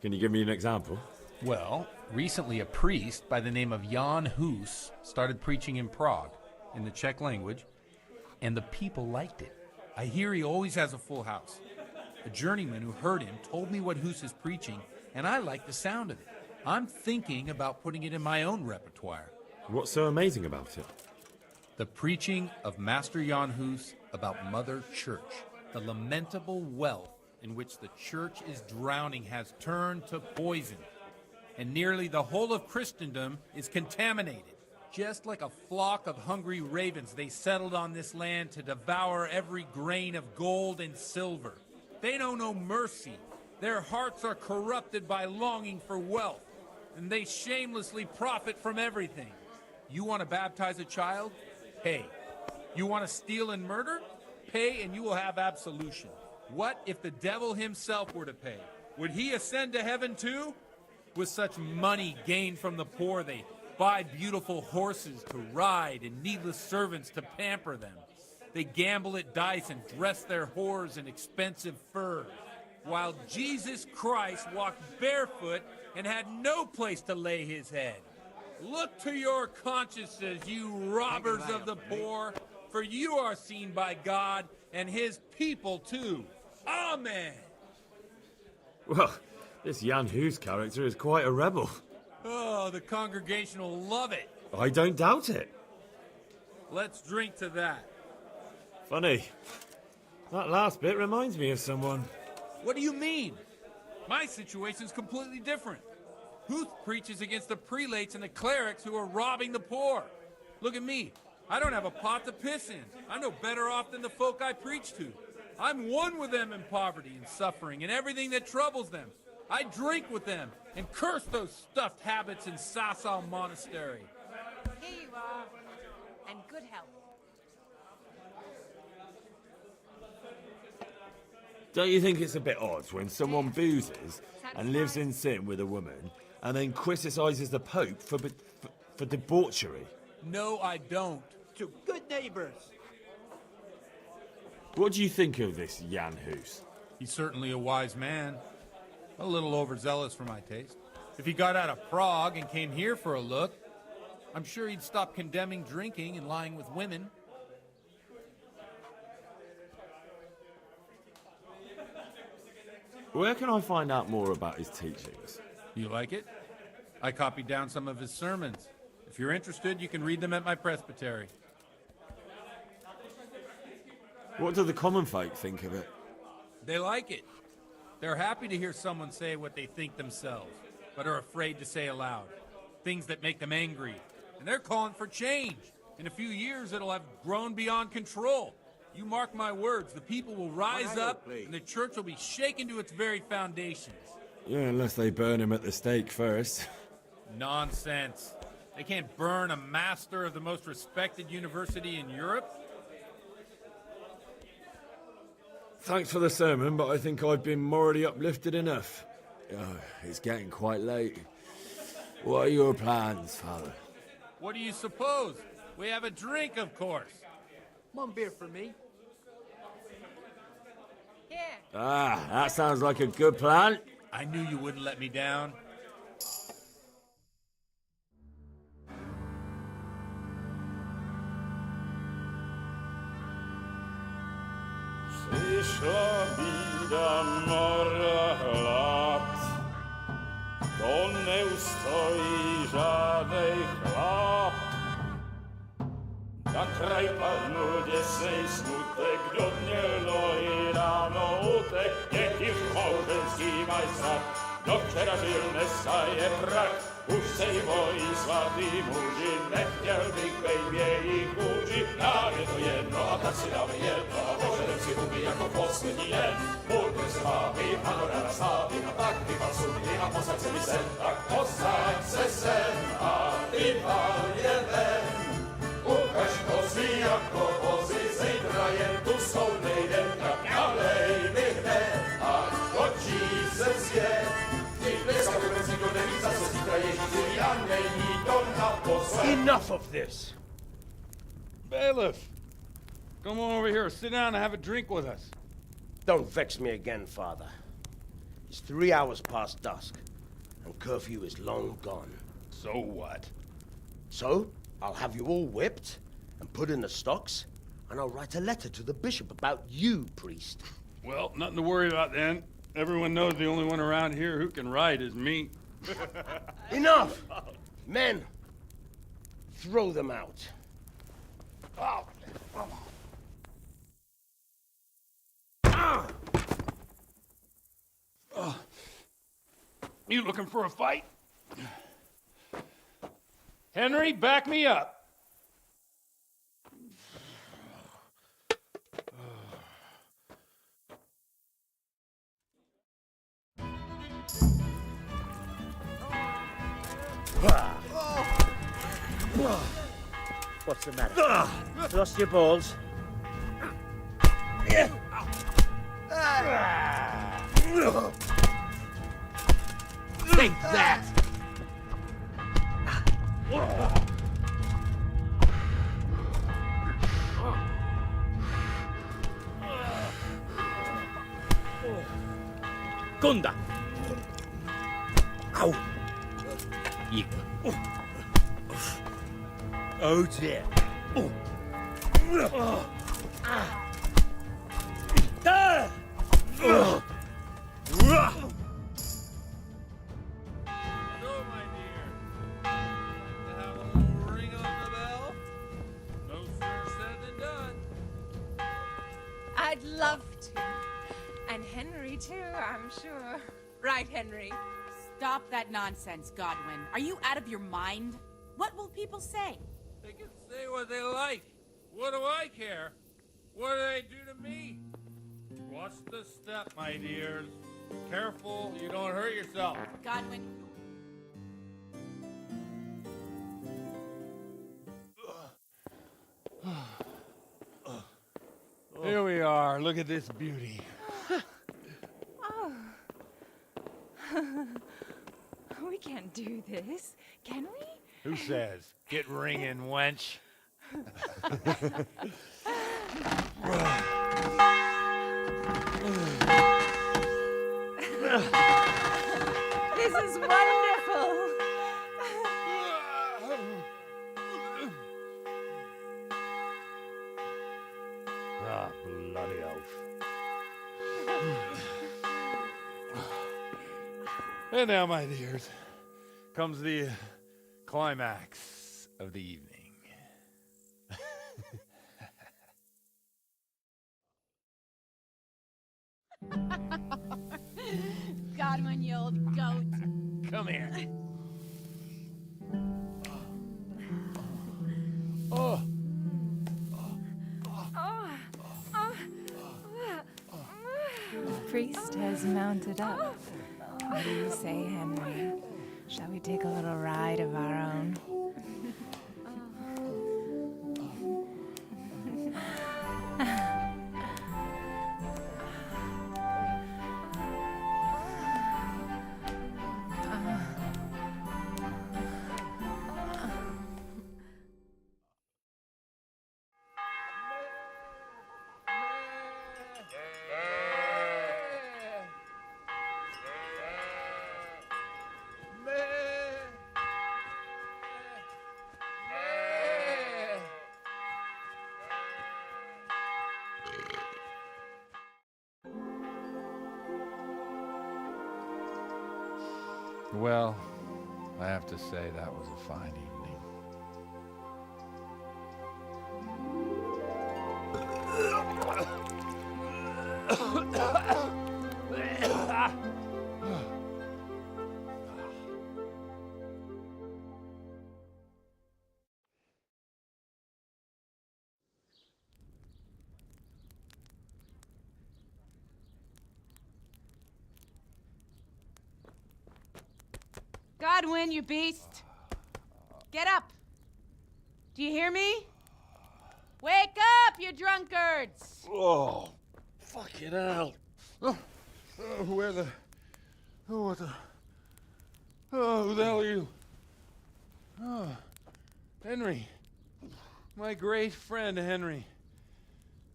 Can you give me an example? Well, recently a priest by the name of Jan Hus started preaching in Prague, in the Czech language, and the people liked it. I hear he always has a full house. A journeyman who heard him told me what Hus is preaching, and I like the sound of it. I'm thinking about putting it in my own repertoire. What's so amazing about it? The preaching of Master Jan Hus about Mother Church. The lamentable wealth in which the church is drowning has turned to poison. and nearly the whole of Christendom is contaminated. Just like a flock of hungry ravens, they settled on this land to devour every grain of gold and silver. They know no mercy. Their hearts are corrupted by longing for wealth, and they shamelessly profit from everything. You want to baptize a child? Pay. You want to steal and murder? Pay and you will have absolution. What if the devil himself were to pay? Would he ascend to heaven too? With such money gained from the poor, they buy beautiful horses to ride and needless servants to pamper them. They gamble at dice and dress their whores in expensive furs, while Jesus Christ walked barefoot and had no place to lay his head. Look to your consciences, you robbers of the poor, for you are seen by God and his people too. Amen. Well, this Jan Hus character is quite a rebel. Oh, the congregation will love it. I don't doubt it. Let's drink to that. Funny. That last bit reminds me of someone. What do you mean? My situation's completely different. Huth preaches against the prelates and the clerics who are robbing the poor. Look at me. I don't have a pot to piss in. I'm no better off than the folk I preach to. I'm one with them in poverty and suffering and everything that troubles them. I drink with them and curse those stuffed habits in Sassal Monastery. Here you are, and good health. Don't you think it's a bit odd when someone boozes and lives in sin with a woman and then criticises the Pope for debauchery? No, I don't. To good neighbors. What do you think of this Jan Hus? He's certainly a wise man. A little overzealous for my taste. If he got out of Prague and came here for a look, I'm sure he'd stop condemning drinking and lying with women. Where can I find out more about his teachings? You like it? I copied down some of his sermons. If you're interested, you can read them at my presbytery. What do the common folk think of it? They like it. They're happy to hear someone say what they think themselves, but are afraid to say aloud. Things that make them angry. And they're calling for change. In a few years, it'll have grown beyond control. You mark my words, the people will rise up, and the church will be shaken to its very foundations. Yeah, unless they burn him at the stake first. Nonsense. They can't burn a master of the most respected university in Europe. Thanks for the sermon, but I think I've been morally uplifted enough. Oh, it's getting quite late. What are your plans, Father? What do you suppose? We have a drink, of course. One beer for me. Here. Ah, that sounds like a good plan. I knew you wouldn't let me down. Przyszła bida mora lat, to nie ustoi żadnej chlap. Na kraj padł dziesięć smutek, dnielo i rano utek, niech już małżeński majstra, do wczera żylne staje prach. Už sejmoj svatý muži, nechtěl bych bejbě jich muži. Nám je to jedno a tak si dáme jedno a požerem si huby jako poslední den. Buďme se vámi, ano ráda stávy a tak vypal sudy a posaď se mi sem. Tak posaď se sem a vypal je ven. Ukaž kozy jako vozy, zítra jen tu jsou nejdem, tak nalej mi hned a točí se svět. Enough of this! Bailiff! Come on over here, sit down and have a drink with us. Don't vex me again, Father. It's 3 hours past dusk, and curfew is long gone. So what? So, I'll have you all whipped, and put in the stocks, and I'll write a letter to the bishop about you, priest. Well, nothing to worry about then. Everyone knows the only one around here who can ride is me. Enough! Men, throw them out. Oh. Oh. You looking for a fight? Henry, back me up. What's the matter? Lost your balls? Take that! Gunda! Ow! You. Oh dear. I'd love to. And Henry, too, I'm sure. Right, Henry? Stop that nonsense, Godwin. Are you out of your mind? What will people say? They can say what they like. What do I care? What do they do to me? Watch the step, my dears. Careful, you don't hurt yourself. Godwin. Here we are. Look at this beauty. Oh. We can't do this, can we? Who says? Get ringing, wench. This is wonderful. Ah, bloody oath. And now, my dears, comes the climax of the evening. Godwin, you old goat. Come here. Oh. The priest has mounted up. What do you say, Henry? Shall we take a little ride of our own? Well, I have to say that was a fine evening. Godwin, you beast. Get up. Do you hear me? Wake up, you drunkards! Oh, fucking hell. Where the... Oh, what the... Oh, who the hell are you? Oh, Henry. My great friend, Henry.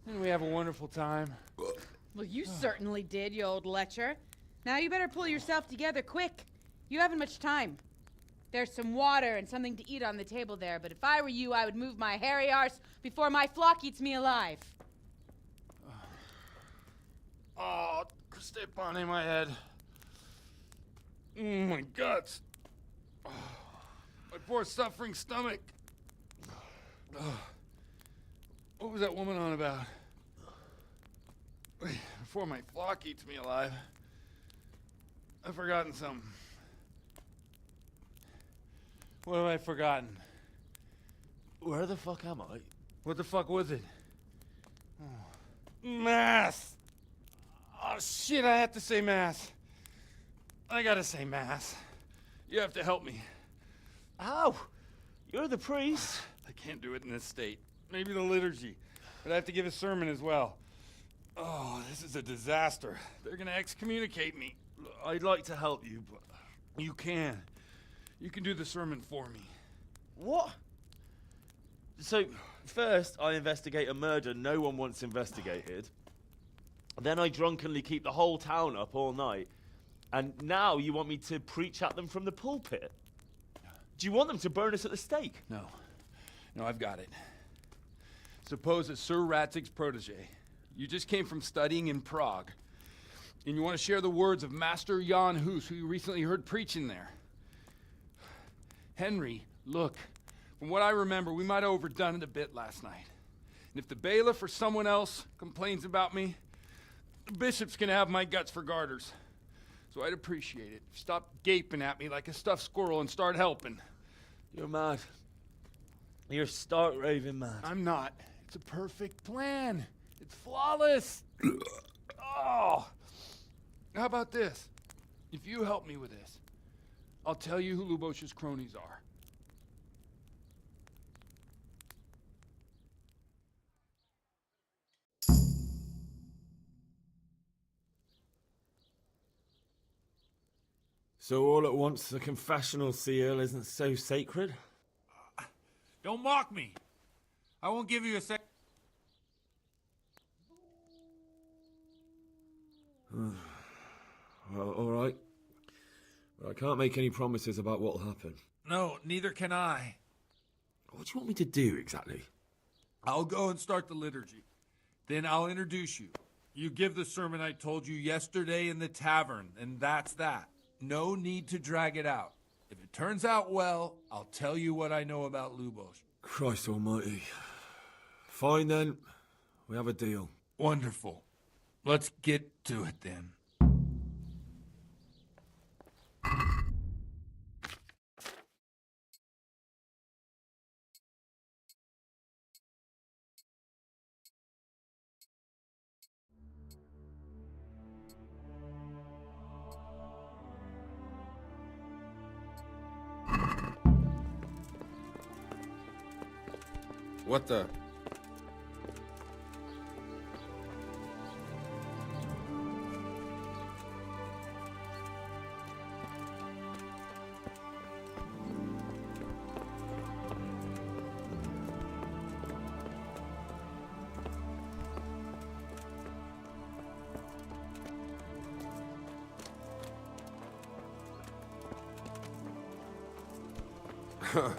Didn't we have a wonderful time? Well, you certainly did, you old lecher. Now you better pull yourself together quick. You haven't much time. There's some water and something to eat on the table there, but if I were you, I would move my hairy arse before my flock eats me alive. Oh, step on in my head. Oh, my guts. Oh, my poor suffering stomach. Oh, what was that woman on about? Wait, before my flock eats me alive. I've forgotten something. What have I forgotten? Where the fuck am I? What the fuck was it? Mass! Oh shit, I have to say mass. I gotta say mass. You have to help me. How? You're the priest. I can't do it in this state. Maybe the liturgy. But I have to give a sermon as well. Oh, this is a disaster. They're gonna excommunicate me. I'd like to help you, but... You can. You can do the sermon for me. What? So, first I investigate a murder no one wants investigated. Then I drunkenly keep the whole town up all night. And now you want me to preach at them from the pulpit? Do you want them to burn us at the stake? No. No, I've got it. Suppose as Sir Ratzig's protege, you just came from studying in Prague, and you want to share the words of Master Jan Hus, who you recently heard preaching there. Henry, look, from what I remember, we might have overdone it a bit last night. And if the bailiff or someone else complains about me, the bishop's gonna have my guts for garters. So I'd appreciate it. Stop gaping at me like a stuffed squirrel and start helping. You're mad. You're stark raving mad. I'm not. It's a perfect plan. It's flawless. Oh. How about this? If you help me with this, I'll tell you who Lubosh's cronies are. So all at once, the confessional seal isn't so sacred? Don't mock me. I won't give you a sec. Well, all right. But I can't make any promises about what'll happen. No, neither can I. What do you want me to do, exactly? I'll go and start the liturgy. Then I'll introduce you. You give the sermon I told you yesterday in the tavern, and that's that. No need to drag it out. If it turns out well, I'll tell you what I know about Lubosh. Christ almighty. Fine then. We have a deal. Wonderful. Let's get to it then. What the? Huh.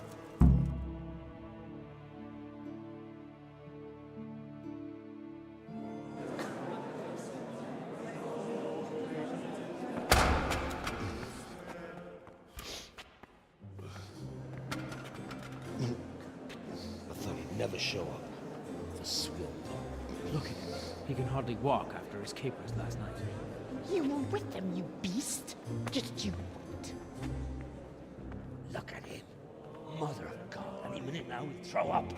Never show up. The swill dog. Look at him. He can hardly walk after his capers last night. You were with them, you beast. Just you wait. Look at him. Mother of God. Any minute now he'll throw up.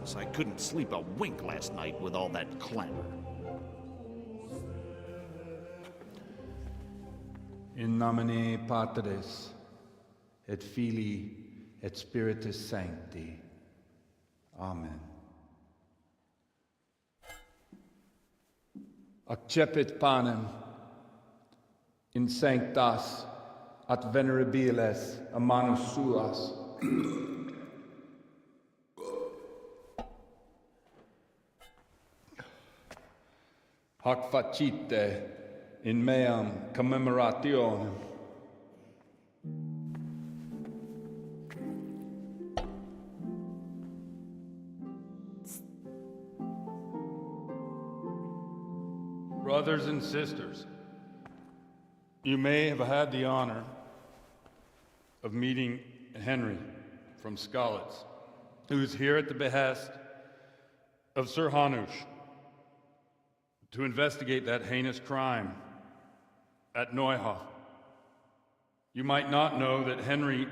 So I couldn't sleep a wink last night with all that clamor. In nomine Patris, et Filii, et Spiritus Sancti. Amen. Accepit panem in sanctas at venerabiles a manus suas. Hac facite in meam commemorationem. Brothers and sisters, you may have had the honor of meeting Henry from Skalitz, who is here at the behest of Sir Hanush to investigate that heinous crime at Neuhof. You might not know that Henry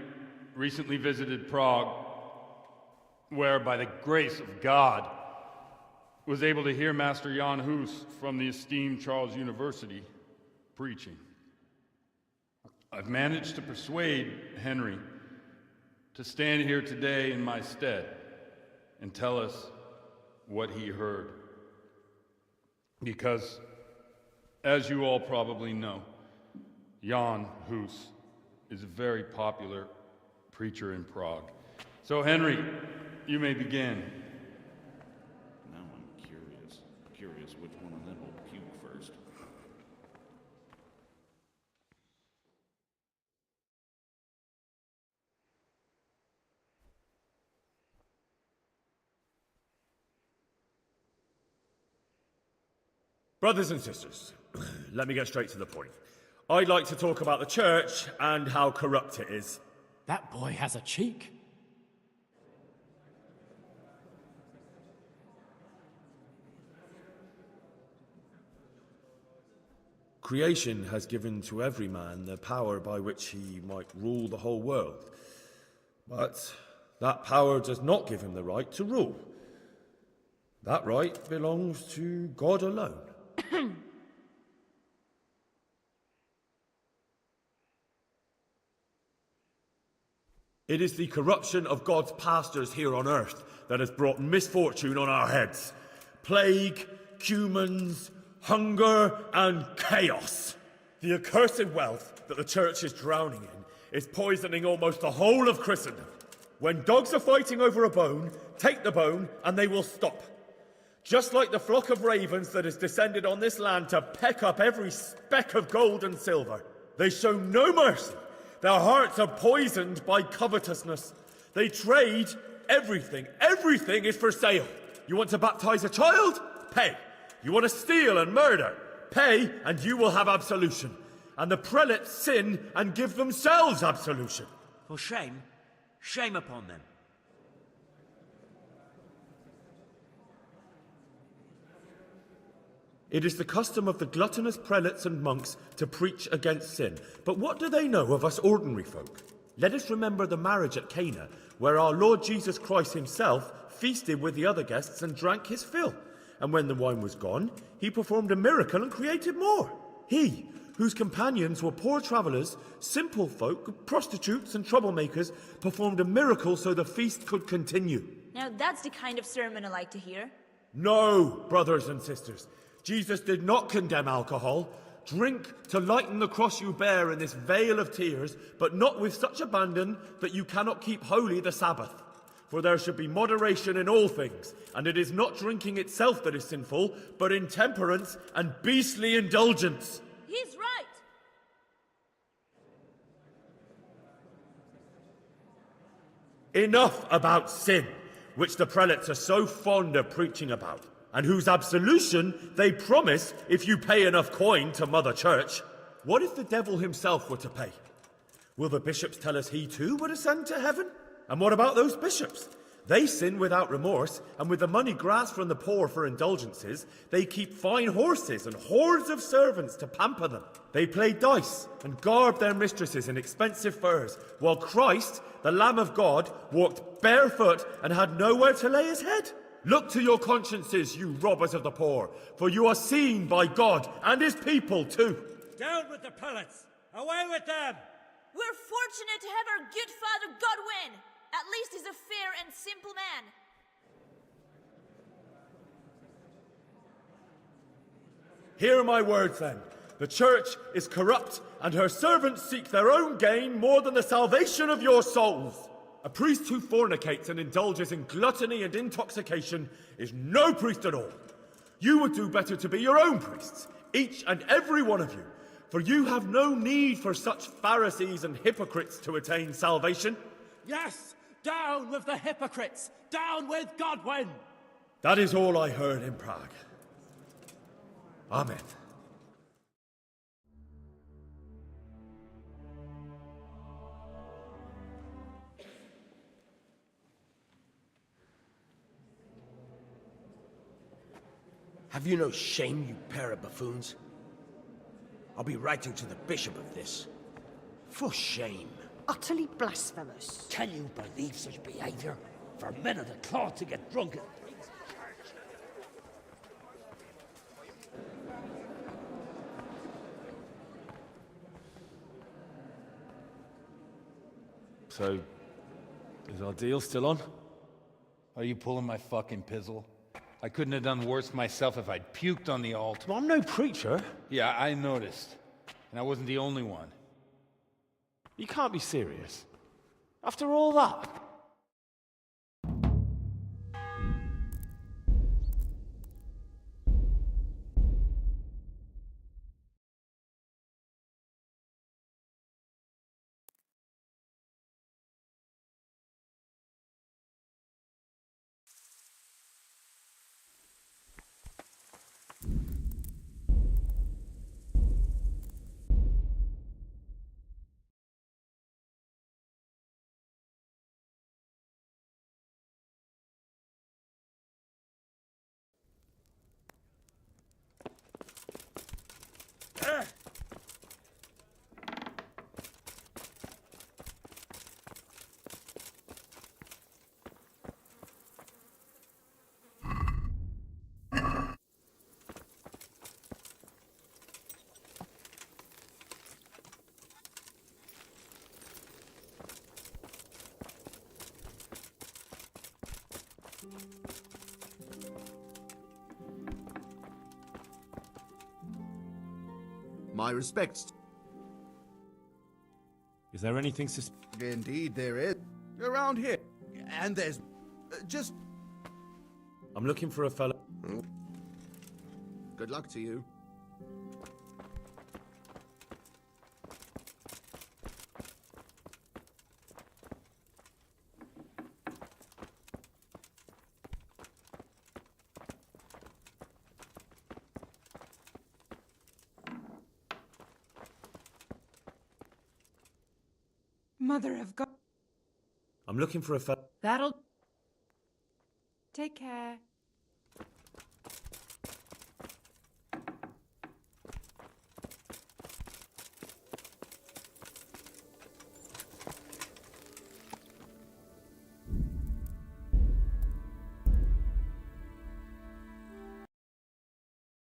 recently visited Prague, where, by the grace of God, was able to hear Master Jan Hus from the esteemed Charles University preaching. I've managed to persuade Henry to stand here today in my stead and tell us what he heard. Because, as you all probably know, Jan Hus is a very popular preacher in Prague. So, Henry, you may begin. Now I'm curious which one of them will puke first. Brothers and sisters, let me get straight to the point. I'd like to talk about the church and how corrupt it is. That boy has a cheek. Creation has given to every man the power by which he might rule the whole world. But that power does not give him the right to rule. That right belongs to God alone. It is the corruption of God's pastors here on earth that has brought misfortune on our heads. Plague, cumens, hunger, and chaos. The accursed wealth that the church is drowning in is poisoning almost the whole of Christendom. When dogs are fighting over a bone, take the bone and they will stop. Just like the flock of ravens that has descended on this land to peck up every speck of gold and silver. They show no mercy. Their hearts are poisoned by covetousness. They trade everything. Everything is for sale. You want to baptize a child? Pay. You want to steal and murder? Pay, and you will have absolution. And the prelates sin and give themselves absolution. For shame, shame upon them. It is the custom of the gluttonous prelates and monks to preach against sin. But what do they know of us ordinary folk? Let us remember the marriage at Cana, where our Lord Jesus Christ himself feasted with the other guests and drank his fill. And when the wine was gone, he performed a miracle and created more. He, whose companions were poor travellers, simple folk, prostitutes and troublemakers, performed a miracle so the feast could continue. Now that's the kind of sermon I like to hear. No, brothers and sisters. Jesus did not condemn alcohol. Drink to lighten the cross you bear in this vale of tears, but not with such abandon that you cannot keep holy the Sabbath. For there should be moderation in all things, and it is not drinking itself that is sinful, but intemperance and beastly indulgence. He's right. Enough about sin, which the prelates are so fond of preaching about, and whose absolution they promise if you pay enough coin to Mother Church. What if the devil himself were to pay? Will the bishops tell us he too would ascend to heaven? And what about those bishops? They sin without remorse, and with the money grasped from the poor for indulgences, they keep fine horses and hordes of servants to pamper them. They play dice and garb their mistresses in expensive furs, while Christ, the Lamb of God, walked barefoot and had nowhere to lay his head. Look to your consciences, you robbers of the poor, for you are seen by God and his people too. Down with the prelates! Away with them! We're fortunate to have our good father Godwin. At least he's a fair and simple man. Hear my words then. The church is corrupt, and her servants seek their own gain more than the salvation of your souls. A priest who fornicates and indulges in gluttony and intoxication is no priest at all. You would do better to be your own priests, each and every one of you, for you have no need for such Pharisees and hypocrites to attain salvation. Yes! Down with the hypocrites! Down with Godwin! That is all I heard in Prague. Amen. Have you no shame, you pair of buffoons? I'll be writing to the bishop of this. For shame. Utterly blasphemous. Can you believe such behavior? For men of the cloth to get drunk at So, is our deal still on? Are you pulling my fucking pizzle? I couldn't have done worse myself if I'd puked on the altar. Well, I'm no preacher. Yeah, I noticed. And I wasn't the only one. You can't be serious. After all that? My respects. Is there anything Indeed, there is. Around here. And there's just... I'm looking for a fellow... Good luck to you. Mother of God. I'm looking for a fellow... That'll... Take care.